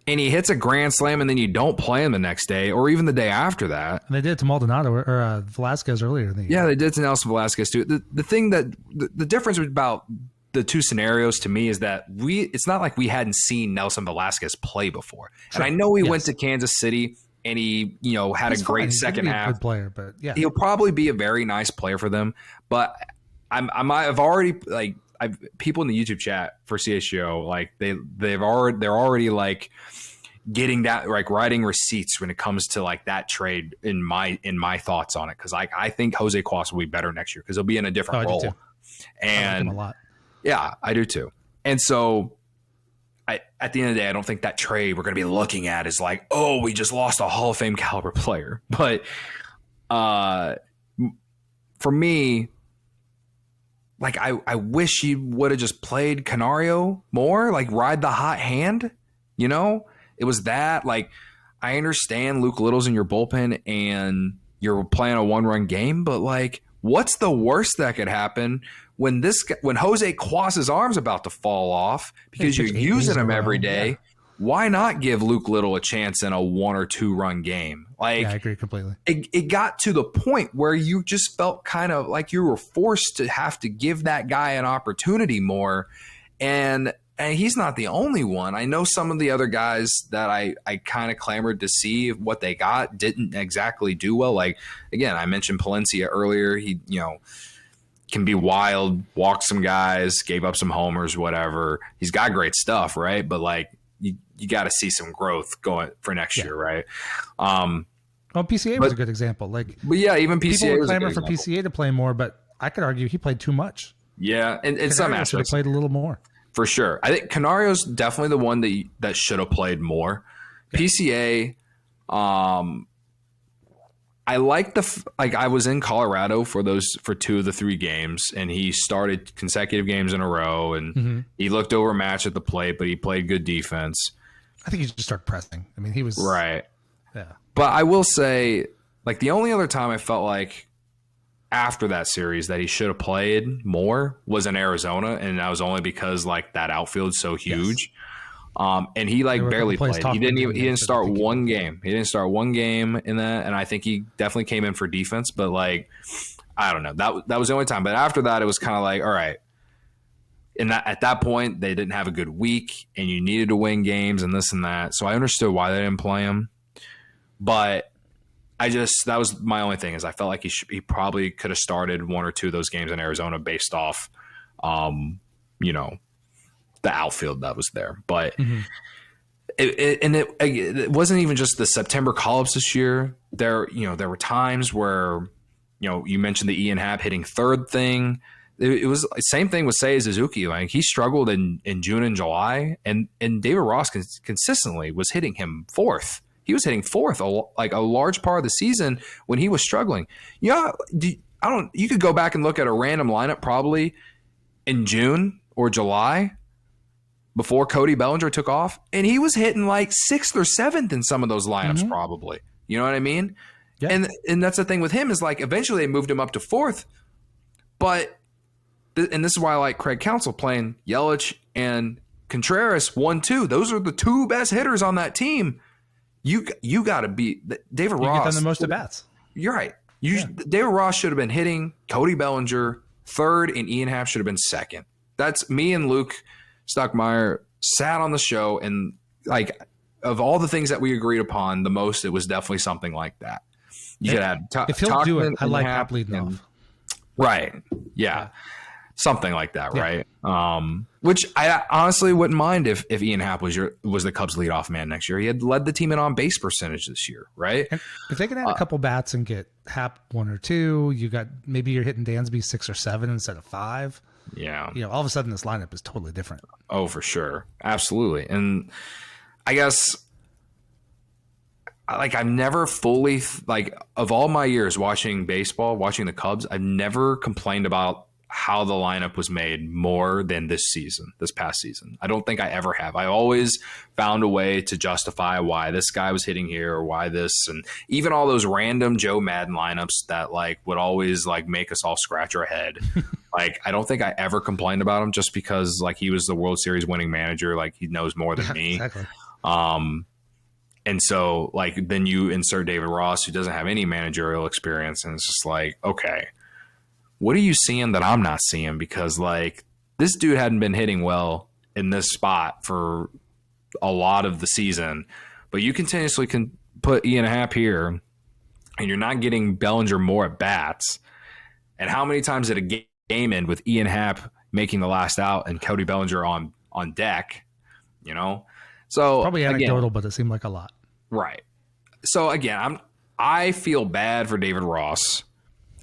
and he hits a grand slam and then you don't play him the next day or even the day after that. And they did it to Maldonado or Velasquez earlier in the year. Yeah, they did to Nelson Velasquez too. The thing the difference about the two scenarios to me is that it's not like we hadn't seen Nelson Velasquez play before. Sure. And I know he went to Kansas City and he, had a great second half. A good player, but yeah, he'll probably be a very nice player for them. But I've already people in the YouTube chat for CHGO, they're already getting that, writing receipts when it comes to that trade in my thoughts on it. Cause I think Jose Cuas will be better next year because he'll be in a different role. And I like him a lot. Yeah, I do too. And so at the end of the day, I don't think that trade we're going to be looking at is we just lost a Hall of Fame caliber player. But for me, I wish he would have just played Canario more, ride the hot hand. It was that. I understand Luke Little's in your bullpen and you're playing a 1-run game, but what's the worst that could happen when Jose Cuas's arm's about to fall off because you're using him every day? Yeah. Why not give Luke Little a chance in a 1 or 2 run game? Yeah, I agree completely. It got to the point where you just felt kind of like you were forced to have to give that guy an opportunity more. And he's not the only one. I know some of the other guys that I kind of clamored to see what they got didn't exactly do well. Again, I mentioned Palencia earlier. He, can be wild, walk some guys, gave up some homers, whatever. He's got great stuff, right? But like you got to see some growth going for next year, right? Well, PCA was a good example. Like, but yeah, even PCA people would was clamor for PCA to play more, but I could argue he played too much. Yeah, and some aspects should have played a little more for sure. I think Canario's definitely the one that should have played more. Yeah. PCA, I like I was in Colorado for 2 of the 3 games, and he started consecutive games in a row, and he looked overmatched at the plate, but he played good defense. I think he just started pressing. I mean, he was right. Yeah, but I will say, like the only other time I felt like after that series that he should have played more was in Arizona, and that was only because like that outfield's so huge. Yes. And he like barely played. He didn't start one game. He didn't start one game in that, and I think he definitely came in for defense, but like I don't know. That was the only time. But after that it was kind of like, all right. And at that point they didn't have a good week and you needed to win games and this and that. So I understood why they didn't play him. But that was my only thing is I felt like he probably could have started 1 or 2 of those games in Arizona based off, the outfield that was there. But it wasn't even just the September call-ups this year. There were times where, you mentioned the Ian Happ hitting third thing. It was the same thing with Seiya Suzuki. Like he struggled in June and July, and David Ross consistently was hitting him fourth. He was hitting fourth a large part of the season when he was struggling. Yeah, you could go back and look at a random lineup probably in June or July before Cody Bellinger took off, and he was hitting like 6th or 7th in some of those lineups probably. You know what I mean? Yeah. And that's the thing with him is like eventually they moved him up to 4th, but and this is why I like Craig Counsell playing Yelich and Contreras 1-2. Those are the 2 best hitters on that team. You got to be David Ross. Get them the most at bats. You're right. David Ross should have been hitting Cody Bellinger 3rd, and Ian Happ should have been 2nd. That's me and Luke Stockmeyer sat on the show, and like of all the things that we agreed upon, the most it was definitely something like that. You could add if he'll do it, I like Happ leading off. Right. Yeah. Something like that, right? Which I honestly wouldn't mind if Ian Happ was the Cubs leadoff man next year. He had led the team in on base percentage this year, right? And if they can add a couple bats and get Happ 1 or 2, maybe you're hitting Dansby 6 or 7 instead of 5. Yeah, all of a sudden this lineup is totally different. Oh, for sure, absolutely. And I guess I've never fully of all my years watching baseball, watching the Cubs, I've never complained about how the lineup was made more than this past season. I don't think I ever have. I always found a way to justify why this guy was hitting here or why this, and even all those random Joe Madden lineups that would always make us all scratch our head. I don't think I ever complained about him just because he was the World Series winning manager. He knows more than me. Exactly. And so then you insert David Ross, who doesn't have any managerial experience. And it's just okay, what are you seeing that I'm not seeing? Because this dude hadn't been hitting well in this spot for a lot of the season, but you continuously can put Ian Happ here and you're not getting Bellinger more at bats. And how many times did a game end with Ian Happ making the last out and Cody Bellinger on deck, So probably anecdotal, but it seemed like a lot. Right. So again, I feel bad for David Ross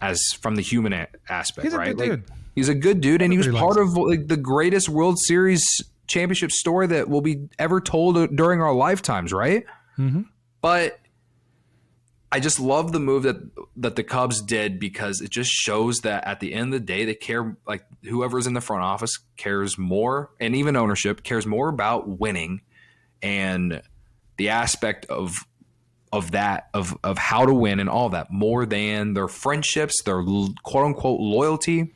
as from the human aspect, he's right? A good dude. He's a good dude, and he was part of the greatest World Series championship story that will be ever told during our lifetimes, right? Mm-hmm. But I just love the move that the Cubs did because it just shows that at the end of the day, they care. Whoever's in the front office cares more, and even ownership cares more about winning and the aspect of how to win and all that more than their friendships, their quote unquote loyalty,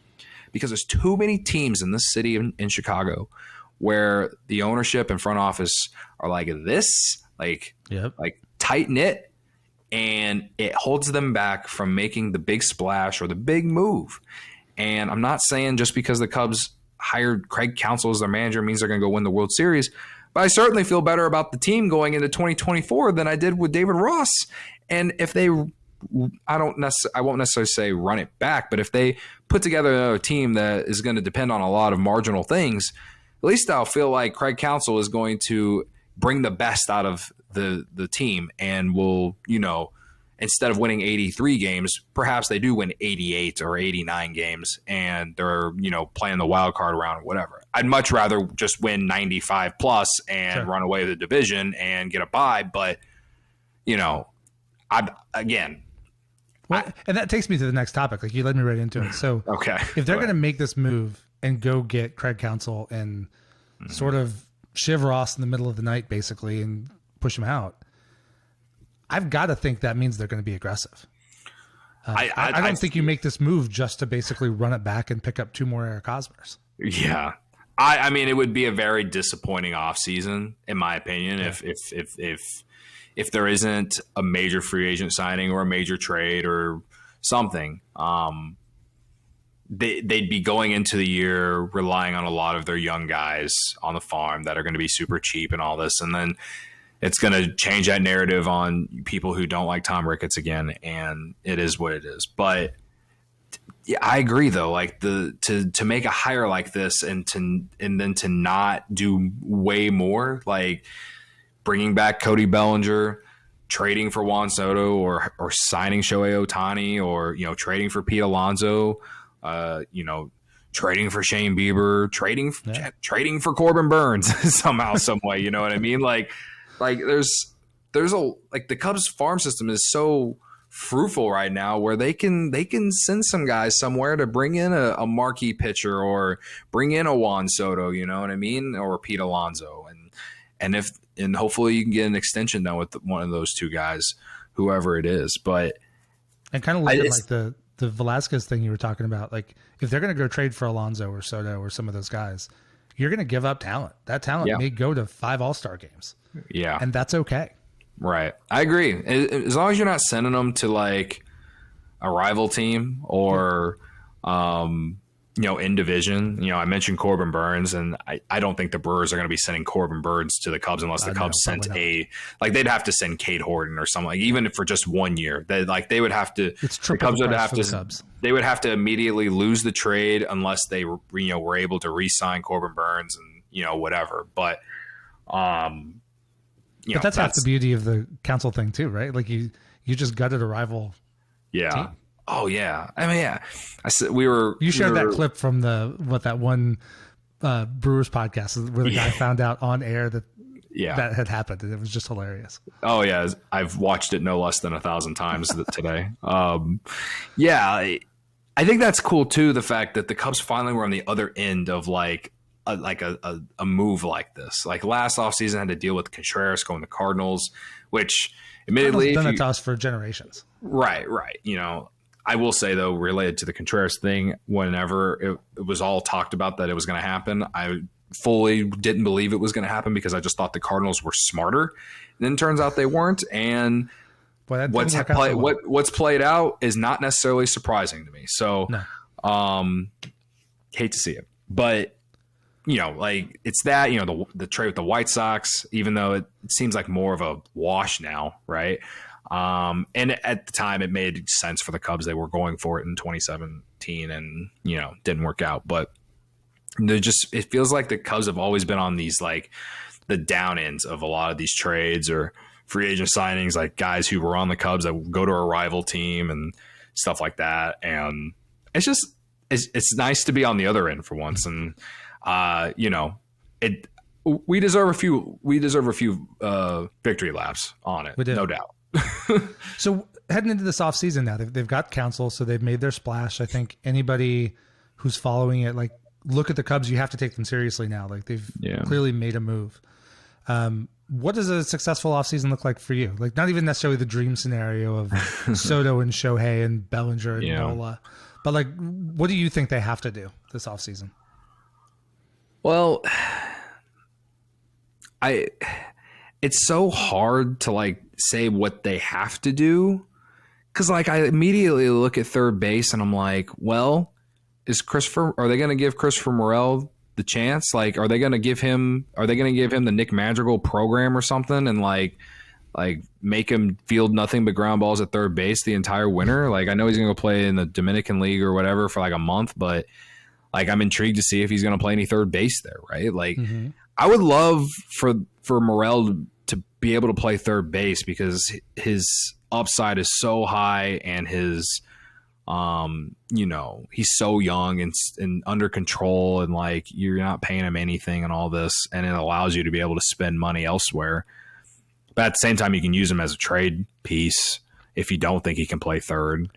because there's too many teams in this city in Chicago where the ownership and front office are tight knit, and it holds them back from making the big splash or the big move. And I'm not saying just because the Cubs hired Craig Counsell as their manager means they're going to go win the World Series. But I certainly feel better about the team going into 2024 than I did with David Ross. And if they I won't necessarily say run it back, but if they put together another team that is going to depend on a lot of marginal things, at least I'll feel like Craig Counsell is going to bring the best out of the team and will, instead of winning 83 games, perhaps they do win 88 or 89 games and they're, playing the wild card round or whatever. I'd much rather just win 95 plus and run away with the division and get a bye. But, and that takes me to the next topic. Like, you led me right into it. So okay, if they're going to make this move and go get Craig Counsell and sort of shiv Ross in the middle of the night, basically, and push him out, I've got to think that means they're going to be aggressive. I don't think you make this move just to basically run it back and pick up 2 more Eric Hosmers. Yeah. I mean, it would be a very disappointing offseason, in my opinion, if there isn't a major free agent signing or a major trade or something. They'd be going into the year relying on a lot of their young guys on the farm that are going to be super cheap and all this. And then it's going to change that narrative on people who don't like Tom Ricketts again. And it is what it is. But yeah, I agree though. Like to make a hire like this and then to not do way more, like bringing back Cody Bellinger, trading for Juan Soto, or signing Shohei Ohtani, or trading for Pete Alonso, trading for Shane Bieber, trading for Corbin Burns somehow, some way. You know what I mean? Like there's the Cubs farm system is so fruitful right now where they can send some guys somewhere to bring in a marquee pitcher or bring in a Juan Soto, you know what I mean, or Pete Alonso, and hopefully you can get an extension done with one of those 2 guys, whoever it is. But and kind of look at like the Velasquez thing you were talking about. Like, if they're going to go trade for Alonso or Soto or some of those guys, you're going to give up talent. That talent may go to 5 All-Star games. Yeah. And that's okay. Right. I agree. As long as you're not sending them to like a rival team or, in division. I mentioned Corbin Burns, and I don't think the Brewers are going to be sending Corbin Burns to the Cubs unless the Cubs sent they'd have to send Cade Horton or something, like, even for just 1 year. They would have to. It's triple the price for the Cubs. They would have to immediately lose the trade unless they were able to re-sign Corbin Burns and whatever. But but that's half the beauty of the Counsell thing too, right? Like you just gutted a rival. Yeah. Team. Oh yeah. I mean, yeah. You shared that clip from that one Brewers podcast where the guy found out on air that had happened, and it was just hilarious. Oh yeah, I've watched it no less than 1,000 times today. I think that's cool too. The fact that the Cubs finally were on the other end of like a move like this. Like last offseason had to deal with Contreras going to Cardinals, which admittedly done it to us for generations. Right. I will say, though, related to the Contreras thing, whenever it was all talked about that it was going to happen, I fully didn't believe it was going to happen because I just thought the Cardinals were smarter. And then it turns out they weren't. And what's played out is not necessarily surprising to me. So, hate to see it. But, it's that, the trade with the White Sox, even though it seems like more of a wash now, right? And at the time it made sense for the Cubs. They were going for it in 2017 and, didn't work out. But it feels like the Cubs have always been on these, like the down ends of a lot of these trades or free agent signings, like guys who were on the Cubs that will go to a rival team and stuff like that. And it's nice to be on the other end for once. And, we deserve a few victory laps on it. No doubt. So heading into this offseason now, they've got Counsell, so they've made their splash. I think anybody who's following it, like, look at the Cubs, you have to take them seriously now. Like, they've clearly made a move. What does a successful offseason look like for you? Like, not even necessarily the dream scenario of Soto and Shohei and Bellinger and Nola, but like, what do you think they have to do this offseason? Well, it's so hard to like say what they have to do, because like I immediately look at third base and I'm like, well, are they going to give Christopher Morel the chance? Like, are they going to give him the Nick Madrigal program or something? And like Like, make him field nothing but ground balls at third base the entire winter. Like, I know he's going to go play in the Dominican League or whatever for like a month, but like, I'm intrigued to see if he's going to play any third base there, right? Like, I would love for Morel to be able to play third base because his upside is so high and his, he's so young and under control, and like, you're not paying him anything and all this, and it allows you to be able to spend money elsewhere. But at the same time, you can use him as a trade piece if you don't think he can play third.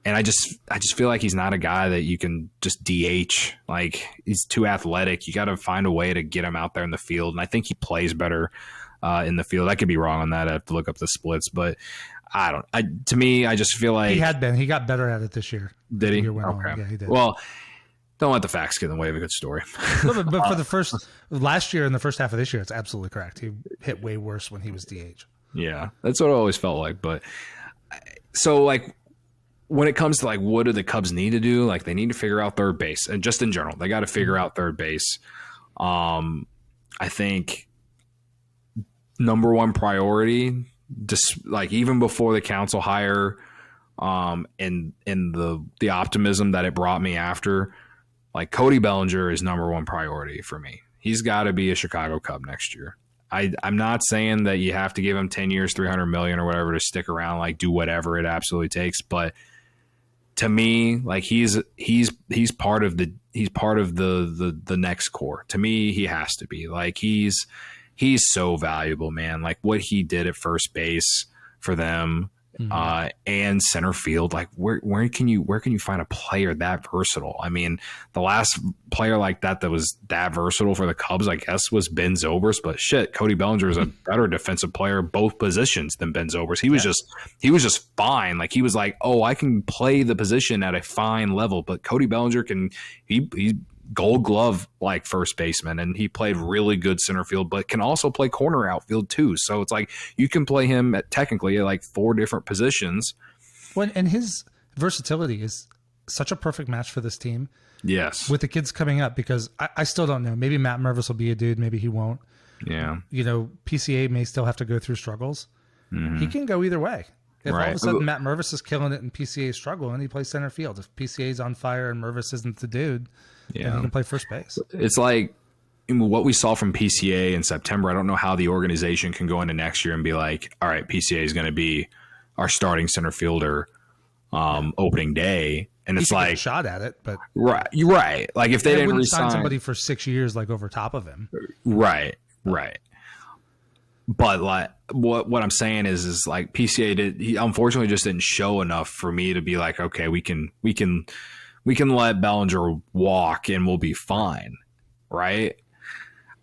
And I just feel like he's not a guy that you can just DH. Like, he's too athletic. You got to find a way to get him out there in the field. And I think he plays better in the field. I could be wrong on that. I have to look up the splits, but to me, I just feel like he got better at it this year. Did he? Okay. Yeah, he did. Well, don't let the facts get in the way of a good story. but for the last year and the first half of this year, it's absolutely correct. He hit way worse when he was DH. Yeah, that's what it always felt like. But so, like, when it comes to like, what do the Cubs need to do? Like, they need to figure out third base, and just in general, they got to figure out third base. I think number one priority, just like even before the Counsell hire, and the optimism that it brought me after. Like, Cody Bellinger is number one priority for me. He's got to be a Chicago Cub next year. I'm not saying that you have to give him 10 years, $300 million or whatever to stick around, like, do whatever it absolutely takes. But to me, like, he's part of the next core. To me, he has to be. Like, he's so valuable, man. Like, what he did at first base for them. And center field, like, where can you find a player that versatile? I mean, the last player like that was that versatile for the Cubs, I guess, was Ben Zobrist. But shit, Cody Bellinger is a better defensive player both positions than Ben Zobrist. He was just fine. Like, he was like, oh, I can play the position at a fine level. But Cody Bellinger he's Gold Glove like first baseman, and he played really good center field, but can also play corner outfield too. So it's like, you can play him technically at like 4 different positions. And his versatility is such a perfect match for this team. Yes, with the kids coming up, because I still don't know. Maybe Matt Mervis will be a dude. Maybe he won't. Yeah, PCA may still have to go through struggles. He can go either way. If all of a sudden Matt Mervis is killing it and PCA is struggling, he plays center field. If PCA is on fire and Mervis isn't the dude, then he can play first base. It's like what we saw from PCA in September. I don't know how the organization can go into next year and be like, all right, PCA is going to be our starting center fielder opening day. And it's like, get a shot at it, but right. You're right. Like, if they didn't resign somebody for 6 years, like, over top of him. Right. But like, what I'm saying is like, PCA he unfortunately just didn't show enough for me to be like, okay, we can let Bellinger walk and we'll be fine, right?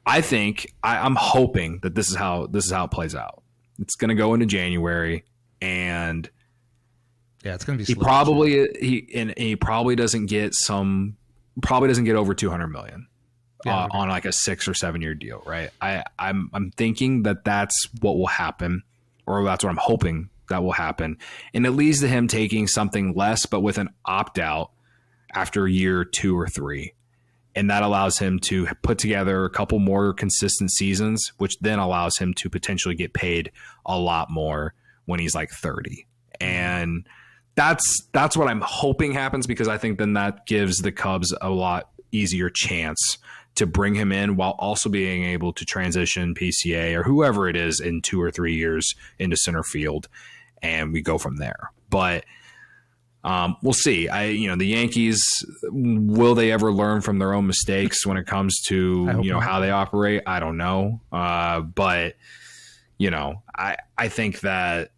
I think I'm hoping that this is how it plays out. It's going to go into January, and it's going to be. He probably doesn't get over $200 million on like a 6 or 7 year deal, right? I'm thinking that that's what will happen, or that's what I'm hoping that will happen, and it leads to him taking something less, but with an opt out after year 2 or 3. And that allows him to put together a couple more consistent seasons, which then allows him to potentially get paid a lot more when he's like 30. And that's what I'm hoping happens, because I think then that gives the Cubs a lot easier chance to bring him in while also being able to transition PCA or whoever it is in 2 or 3 years into center field. And we go from there. But we'll see. The Yankees, will they ever learn from their own mistakes when it comes to how they operate? I don't know. But I think that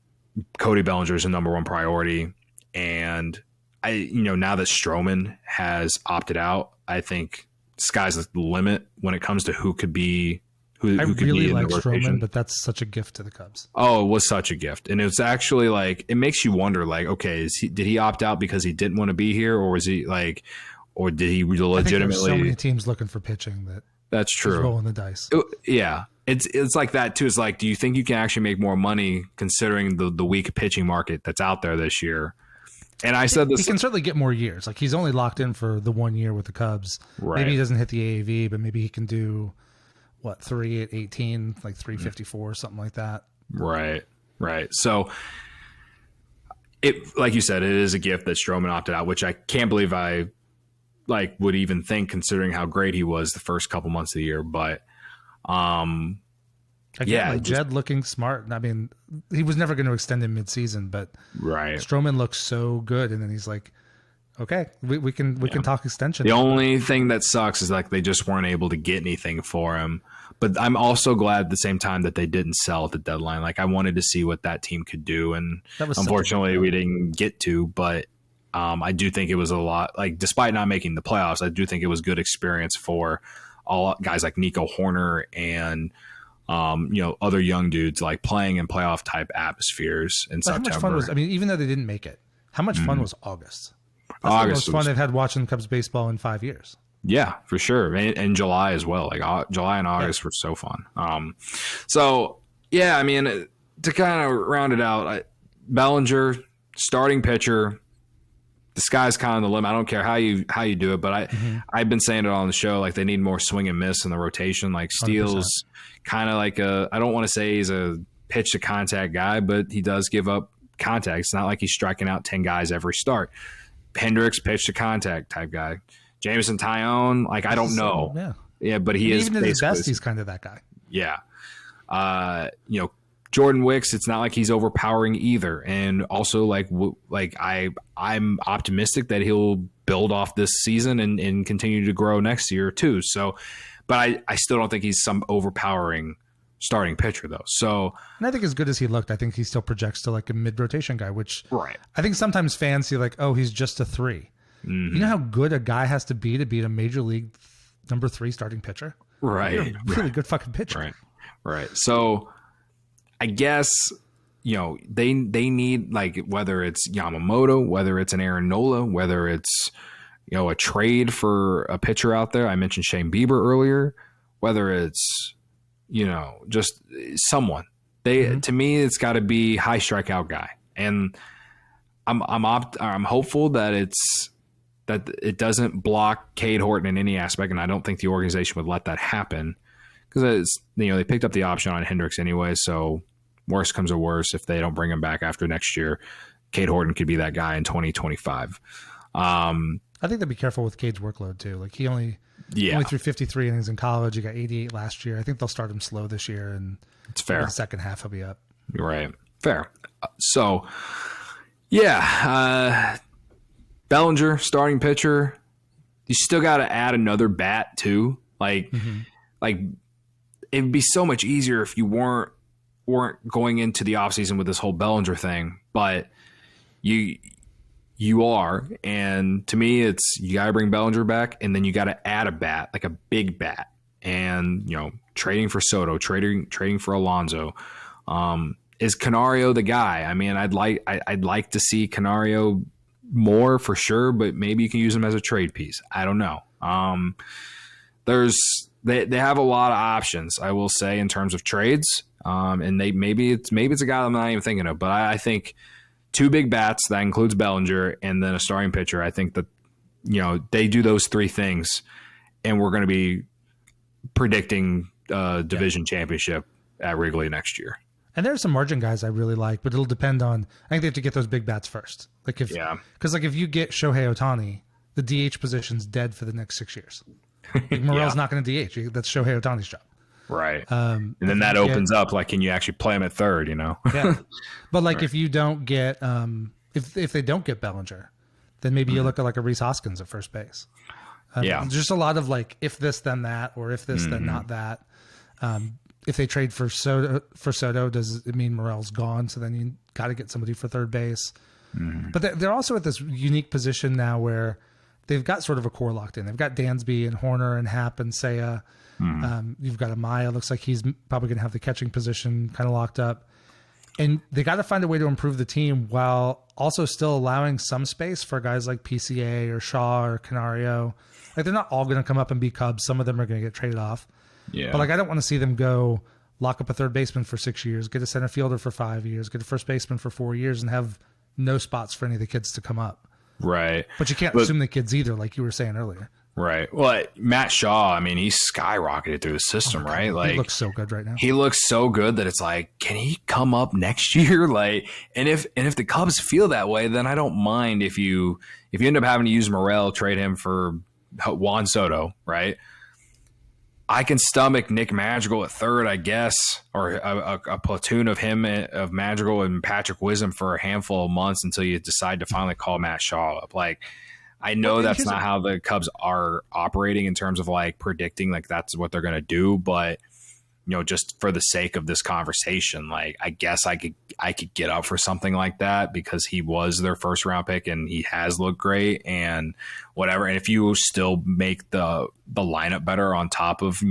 Cody Bellinger is the number one priority, and now that Stroman has opted out, I think sky's the limit when it comes to who could be. I really like Stroman, but that's such a gift to the Cubs. Oh, it was such a gift. And it's actually like, it makes you wonder, like, okay, did he opt out because he didn't want to be here, or was he like, or did he legitimately? I think there's so many teams looking for pitching that's true. Rolling the dice. Yeah. It's like that too. It's like, do you think you can actually make more money considering the weak pitching market that's out there this year? And I said this. He can certainly get more years. Like, he's only locked in for the 1 year with the Cubs. Right. Maybe he doesn't hit the AAV, but maybe he can do 3 at 18, like 354, something like that. Right. Right. So it, like you said, it is a gift that Stroman opted out, which I can't believe I would even think, considering how great he was the first couple months of the year. But Jed looking smart. I mean, he was never going to extend him midseason, but right. Stroman looked so good, and then he's like, okay, we can talk extension. The only thing that sucks is they just weren't able to get anything for him. But I'm also glad at the same time that they didn't sell at the deadline. I wanted to see what that team could do, and unfortunately we didn't get to. But I do think it was a lot. Despite not making the playoffs, I do think it was good experience for all guys like Nico Horner and other young dudes playing in playoff type atmospheres in September. How much fun was? I mean, even though they didn't make it, how much fun was August? That's August the most fun they've had watching Cubs baseball in 5 years. Yeah, for sure. And July as well. July and August were so fun. I mean, to kind of round it out, Bellinger, starting pitcher, the sky's kind of the limit. I don't care how you do it, but I've been saying it on the show, they need more swing and miss in the rotation. Steele's kind of I don't want to say he's a pitch to contact guy, but he does give up contact. It's not like he's striking out 10 guys every start. Hendricks, pitch to contact type guy. Jameson Tyone, I don't know. Yeah, but he is. Even at his best, he's kind of that guy. Yeah. Jordan Wicks, it's not like he's overpowering either. And also, I'm optimistic that he'll build off this season and continue to grow next year too. So, but I still don't think he's some overpowering starting pitcher though. So, and I think as good as he looked, I think he still projects to a mid-rotation guy, which right. I think sometimes fans see oh, he's just a 3. Mm-hmm. You know how good a guy has to be a major league number 3 starting pitcher? Right. You're a really good fucking pitcher. Right. So I guess, they need whether it's Yamamoto, whether it's an Aaron Nola, whether it's, a trade for a pitcher out there. I mentioned Shane Bieber earlier, whether it's, just someone. To me, it's got to be high strikeout guy. And I'm hopeful that it doesn't block Cade Horton in any aspect, and I don't think the organization would let that happen because they picked up the option on Hendricks anyway. So worst comes to worst, if they don't bring him back after next year, Cade Horton could be that guy in 2025. I think they'd be careful with Cade's workload too. He only threw 53 innings in college. He got 88 last year. I think they'll start him slow this year, and it's fair. The second half he'll be up. Right, fair. So, Bellinger, starting pitcher. You still got to add another bat too. It'd be so much easier if you weren't going into the offseason with this whole Bellinger thing, but you are. And to me, it's you got to bring Bellinger back, and then you got to add a bat, a big bat, and trading for Soto, trading for Alonso. Is Canario the guy? I mean, I'd like to see Canario more for sure, but maybe you can use him as a trade piece. I don't know. They have a lot of options, I will say, in terms of trades. And maybe it's a guy I'm not even thinking of, but I think 2 big bats, that includes Bellinger, and then a starting pitcher. I think that they do those 3 things, and we're going to be predicting division championship at Wrigley next year. And there's some margin guys I really like, but it'll depend on. I think they have to get those big bats first. Because if you get Shohei Ohtani, the DH position's dead for the next 6 years. Morel's not going to DH. That's Shohei Ohtani's job. Right. And then that opens up. Can you actually play him at third? Yeah. But if you don't get, if they don't get Bellinger, then maybe you look at a Rhys Hoskins at first base. Just a lot of if this then that, or if this then not that. If they trade for Soto, does it mean Morel's gone? So then you got to get somebody for third base. Mm-hmm. But they're also at this unique position now where they've got sort of a core locked in. They've got Dansby and Horner and Happ and Seiya. Mm-hmm. You've got Amaya. Looks like he's probably going to have the catching position kind of locked up. And they got to find a way to improve the team while also still allowing some space for guys like PCA or Shaw or Canario. They're not all going to come up and be Cubs. Some of them are going to get traded off. Yeah. But I don't want to see them go lock up a third baseman for 6 years, get a center fielder for 5 years, get a first baseman for 4 years, and have no spots for any of the kids to come up. Right. But you can't assume the kids either, like you were saying earlier. Right. Well, Matt Shaw, I mean, he skyrocketed through the system, right? Like, he looks so good right now. He looks so good that it's like, can he come up next year? Like, and if the Cubs feel that way, then I don't mind if you end up having to use Morel, trade him for Juan Soto, right? I can stomach Nick Madrigal at third, I guess, or a platoon of him, of Madrigal and Patrick Wisdom for a handful of months until you decide to finally call Matt Shaw up. Like, I know that's not how the Cubs are operating in terms of like predicting like that's what they're going to do, but just for the sake of this conversation, like I guess I could get up for something like that because he was their first round pick and he has looked great and whatever. And if you still make the lineup better on top of,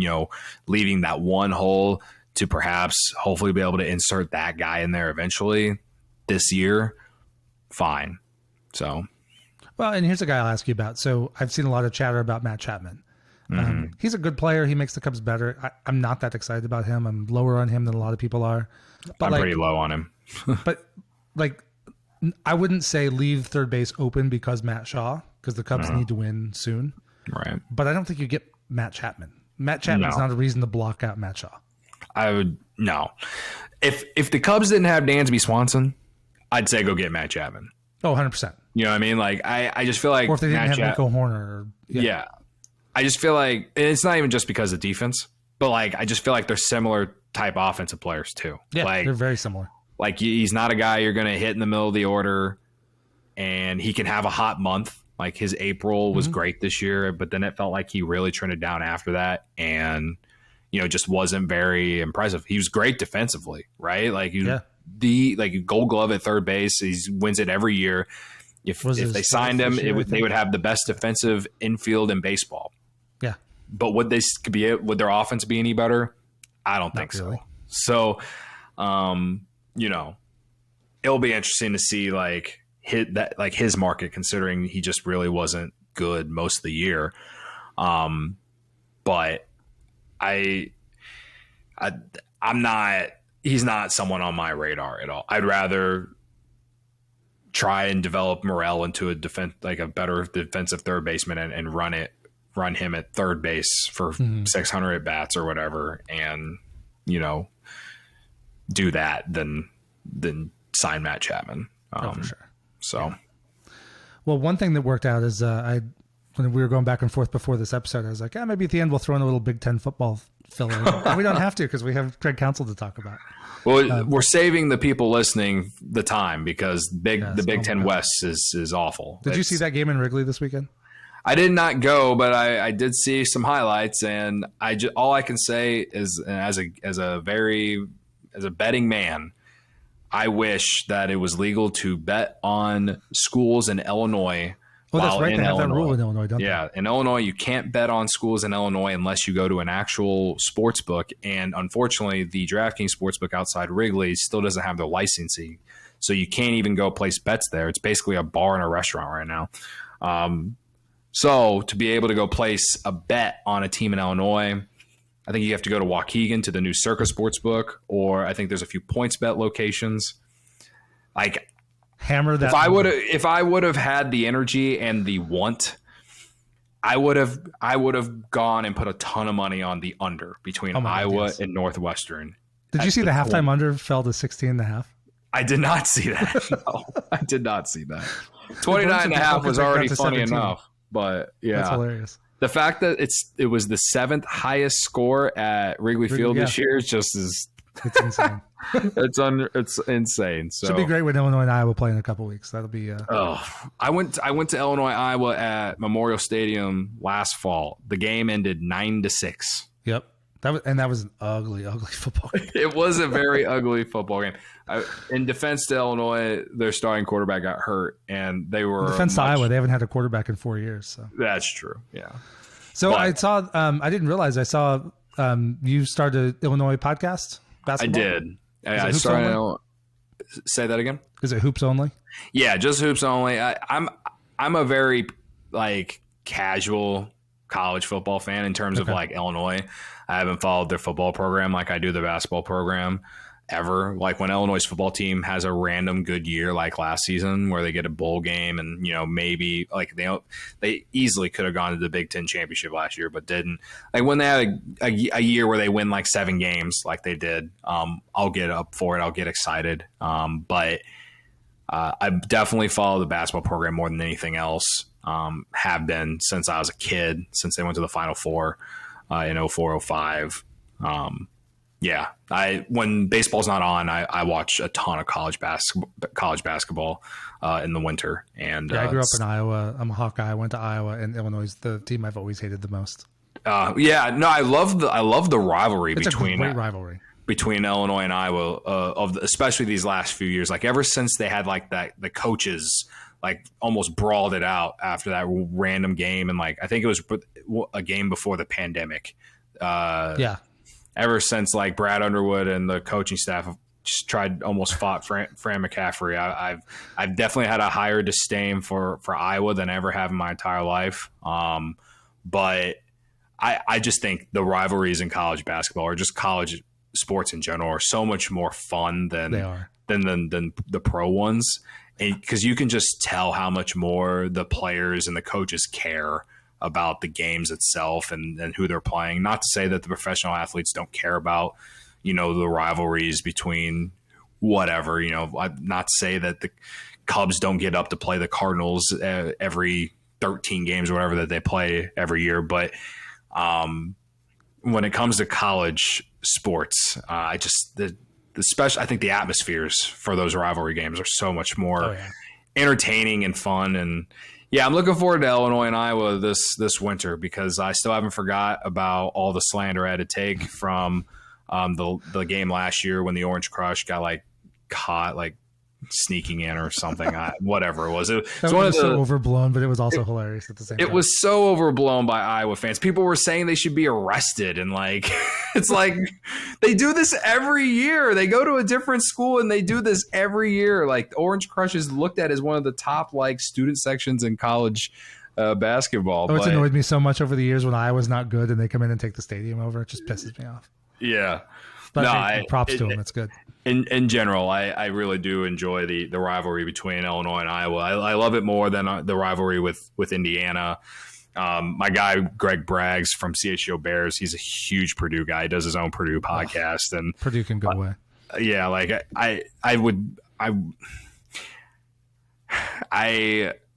leaving that one hole to perhaps hopefully be able to insert that guy in there eventually this year, fine. So. Well, and here's a guy I'll ask you about. So I've seen a lot of chatter about Matt Chapman. He's a good player. He makes the Cubs better. I'm not that excited about him. I'm lower on him than a lot of people are. But I'm pretty low on him. But like, I wouldn't say leave third base open because Matt Shaw, because the Cubs need to win soon. Right. But I don't think you get Matt Chapman. Matt Chapman's not a reason to block out Matt Shaw. I would no. If the Cubs didn't have Dansby Swanson, I'd say go get Matt Chapman. Oh, 100%. You know what I mean? Like, I just feel like... Or if they didn't have Nico Horner. Yeah. I just feel like... It's not even just because of defense, but, like, I just feel like they're similar type offensive players, too. Yeah, like, they're very similar. Like, he's not a guy you're going to hit in the middle of the order, and he can have a hot month. Like, his April was great this year, but then it felt like he really trended down after that, and, just wasn't very impressive. He was great defensively, right? Like, the Gold Glove at third base. He wins it every year. If they signed him, they would have the best defensive infield in baseball. Yeah, but would their offense be any better? I don't think so. So, it'll be interesting to see his market, considering he just really wasn't good most of the year. But I'm not. He's not someone on my radar at all. I'd rather try and develop Morel into a better defensive third baseman and run him at third base for 600 at bats or whatever, and do that than sign Matt Chapman. For sure. So, well, one thing that worked out is when we were going back and forth before this episode, I was like, maybe at the end we'll throw in a little Big Ten football filler. And we don't have to because we have Craig Counsell to talk about. Well, we're saving the people listening the time because the Big Ten West is awful. Did you see that game in Wrigley this weekend? I did not go, but I did see some highlights, and all I can say is, as a betting man, I wish that it was legal to bet on schools in Illinois. Well, that's right. They have that rule in Illinois, don't they? Yeah. In Illinois, you can't bet on schools in Illinois unless you go to an actual sports book. And unfortunately, the DraftKings sportsbook outside Wrigley still doesn't have their licensing. So you can't even go place bets there. It's basically a bar and a restaurant right now. So to be able to go place a bet on a team in Illinois, I think you have to go to Waukegan to the new Circa Sportsbook, or I think there's a few points bet locations. Like, hammer that. If I would have had the energy and the want, I would have gone and put a ton of money on the under between Iowa and Northwestern. Did you see the halftime under fell to 16.5? I did not see that. No, I did not see that. 29.5 was already funny enough, but yeah, that's hilarious. The fact that it was the 7th highest score at Wrigley Field this year is just as it's insane. It's insane. So should be great when Illinois and Iowa play in a couple weeks. That'll be. I went to Illinois, Iowa at Memorial Stadium last fall. The game ended 9-6. Yep, that was an ugly football game. It was a very ugly football game. In defense to Illinois, their starting quarterback got hurt, and they were in defense to Iowa. They haven't had a quarterback in 4 years. So that's true. Yeah. So I saw. I didn't realize. I saw you started an Illinois podcast. Basketball? I did. I started. Say that again. Is it hoops only? Yeah, just hoops only. I'm a very casual college football fan in terms of Illinois. I haven't followed their football program like I do the basketball program. ever. Like when Illinois' football team has a random good year like last season where they get a bowl game and, maybe like they easily could have gone to the Big Ten championship last year, but didn't. Like when they had a year where they win like 7 games like they did, I'll get up for it. I'll get excited. But I definitely follow the basketball program more than anything else. Have been since I was a kid, since they went to the Final Four in 04-05. Yeah, when baseball's not on, I watch a ton of college basketball in the winter. And I grew up in Iowa. I'm a Hawkeye. I went to Iowa, and Illinois is the team I've always hated the most. I love the rivalry between a great rivalry between Illinois and Iowa, especially these last few years. Like ever since they had like that, the coaches like almost brawled it out after that random game, and like I think it was a game before the pandemic. Ever since like Brad Underwood and the coaching staff have just fought Fran McCaffrey, I've definitely had a higher disdain for Iowa than I ever have in my entire life. But I just think the rivalries in college basketball or just college sports in general are so much more fun than the pro ones, because you can just tell how much more the players and the coaches care about the games itself and who they're playing. Not to say that the professional athletes don't care about, the rivalries between whatever, not to say that the Cubs don't get up to play the Cardinals every 13 games or whatever that they play every year. But when it comes to college sports, I think the atmospheres for those rivalry games are so much more entertaining and fun. And yeah, I'm looking forward to Illinois and Iowa this winter, because I still haven't forgot about all the slander I had to take from the game last year when the Orange Crush got like caught like sneaking in or something. Whatever it was. It was so overblown, but it was also hilarious at the same time. It was so overblown by Iowa fans. People were saying they should be arrested, and like it's like they do this every year. They go to a different school and they do this every year. Like Orange Crush is looked at as one of the top like student sections in college basketball. It's annoyed me so much over the years when Iowa's not good and they come in and take the stadium over. It just pisses me off. Yeah. But props to them. It's good. In general, I really do enjoy the rivalry between Illinois and Iowa. I love it more than the rivalry with Indiana. My guy, Greg Braggs from CHGO Bears, he's a huge Purdue guy. He does his own Purdue podcast. And Purdue can go away. Yeah, like I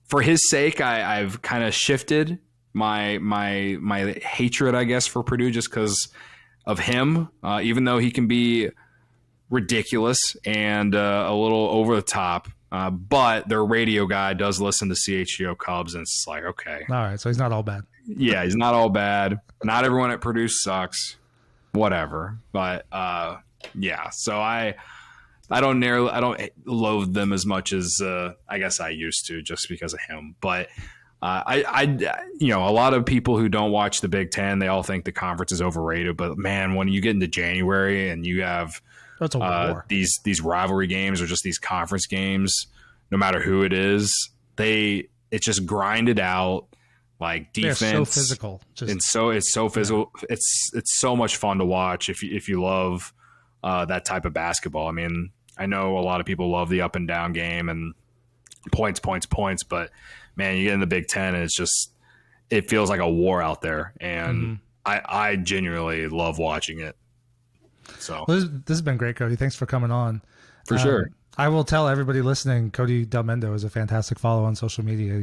for his sake, I've kind of shifted my hatred, I guess, for Purdue just because of him, even though he can be ridiculous and a little over the top. But their radio guy does listen to CHGO Cubs, and it's like, okay. All right, so he's not all bad. Yeah, he's not all bad. Not everyone at Purdue sucks. Whatever. But, yeah, so I don't loathe them as much as I guess I used to, just because of him. But a lot of people who don't watch the Big Ten, they all think the conference is overrated. But man, when you get into January and you have these rivalry games or just these conference games, no matter who it is, it's just grinded out. Like defense, so physical, it's so physical. Yeah. It's so much fun to watch if you love that type of basketball. I mean, I know a lot of people love the up and down game and points, but man, you get in the Big Ten and it feels like a war out there, and I genuinely love watching it. So this has been great, Cody. Thanks for coming on. For sure. I will tell everybody listening, Cody Delmendo is a fantastic follow on social media.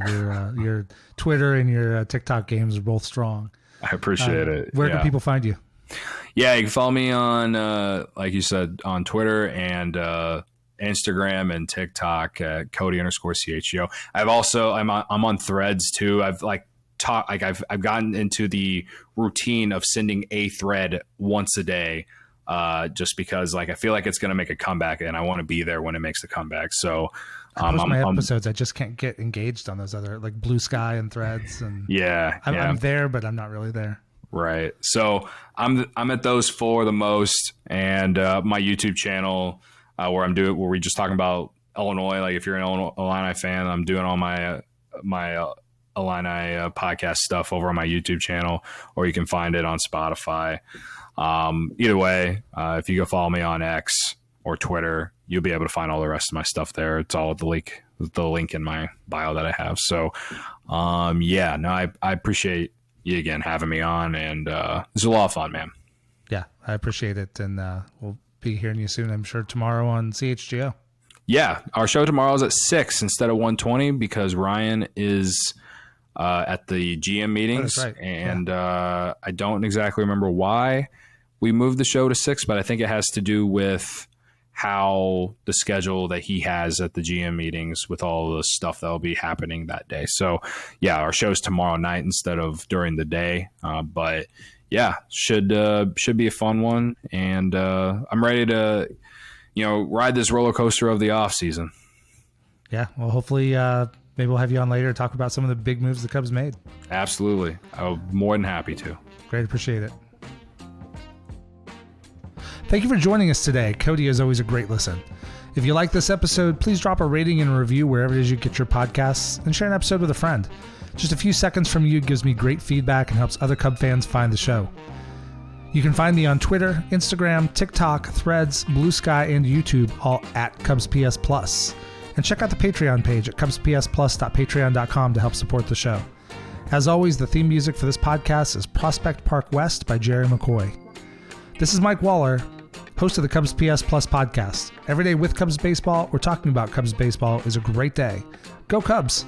Your Twitter and your TikTok games are both strong. I appreciate it. Where can people find you? Yeah, you can follow me on, like you said, on Twitter and Instagram and TikTok at Cody_CHGO. I'm on Threads too. I've gotten into the routine of sending a thread once a day. Just because I feel like it's going to make a comeback and I want to be there when it makes the comeback. So I post my episodes. I just can't get engaged on those other like Blue Sky and Threads. And I'm there, but I'm not really there. Right. So I'm at those four the most, and my YouTube channel where we just talking about Illinois. Like if you're an Illini fan, I'm doing all my Illini podcast stuff over on my YouTube channel, or you can find it on Spotify. Either way, if you go follow me on X or Twitter. You'll be able to find all the rest of my stuff there. It's all at the link in my bio that I have. So, I appreciate you again having me on, and it's a lot of fun, man. Yeah, I appreciate it, and we'll be hearing you soon, I'm sure, tomorrow on CHGO. Yeah, our show tomorrow is at 6 instead of 1:20 because Ryan is at the GM meetings. Oh, that's right. And I don't exactly remember why we moved the show to 6, but I think it has to do with how the schedule that he has at the GM meetings with all the stuff that will be happening that day. So, yeah, our show's tomorrow night instead of during the day. But, yeah, should be a fun one. And I'm ready to, ride this roller coaster of the offseason. Yeah, well, hopefully maybe we'll have you on later to talk about some of the big moves the Cubs made. Absolutely. I'm more than happy to. Great. Appreciate it. Thank you for joining us today. Cody is always a great listen. If you like this episode, please drop a rating and a review wherever it is you get your podcasts and share an episode with a friend. Just a few seconds from you gives me great feedback and helps other Cub fans find the show. You can find me on Twitter, Instagram, TikTok, Threads, Blue Sky, and YouTube, all at CubsPS Plus. And check out the Patreon page at CubsPSPlus.patreon.com to help support the show. As always, the theme music for this podcast is Prospect Park West by Jerry McCoy. This is Mike Waller, host of the CubsPS Plus podcast. Every day with Cubs baseball, we're talking about Cubs baseball is a great day. Go Cubs!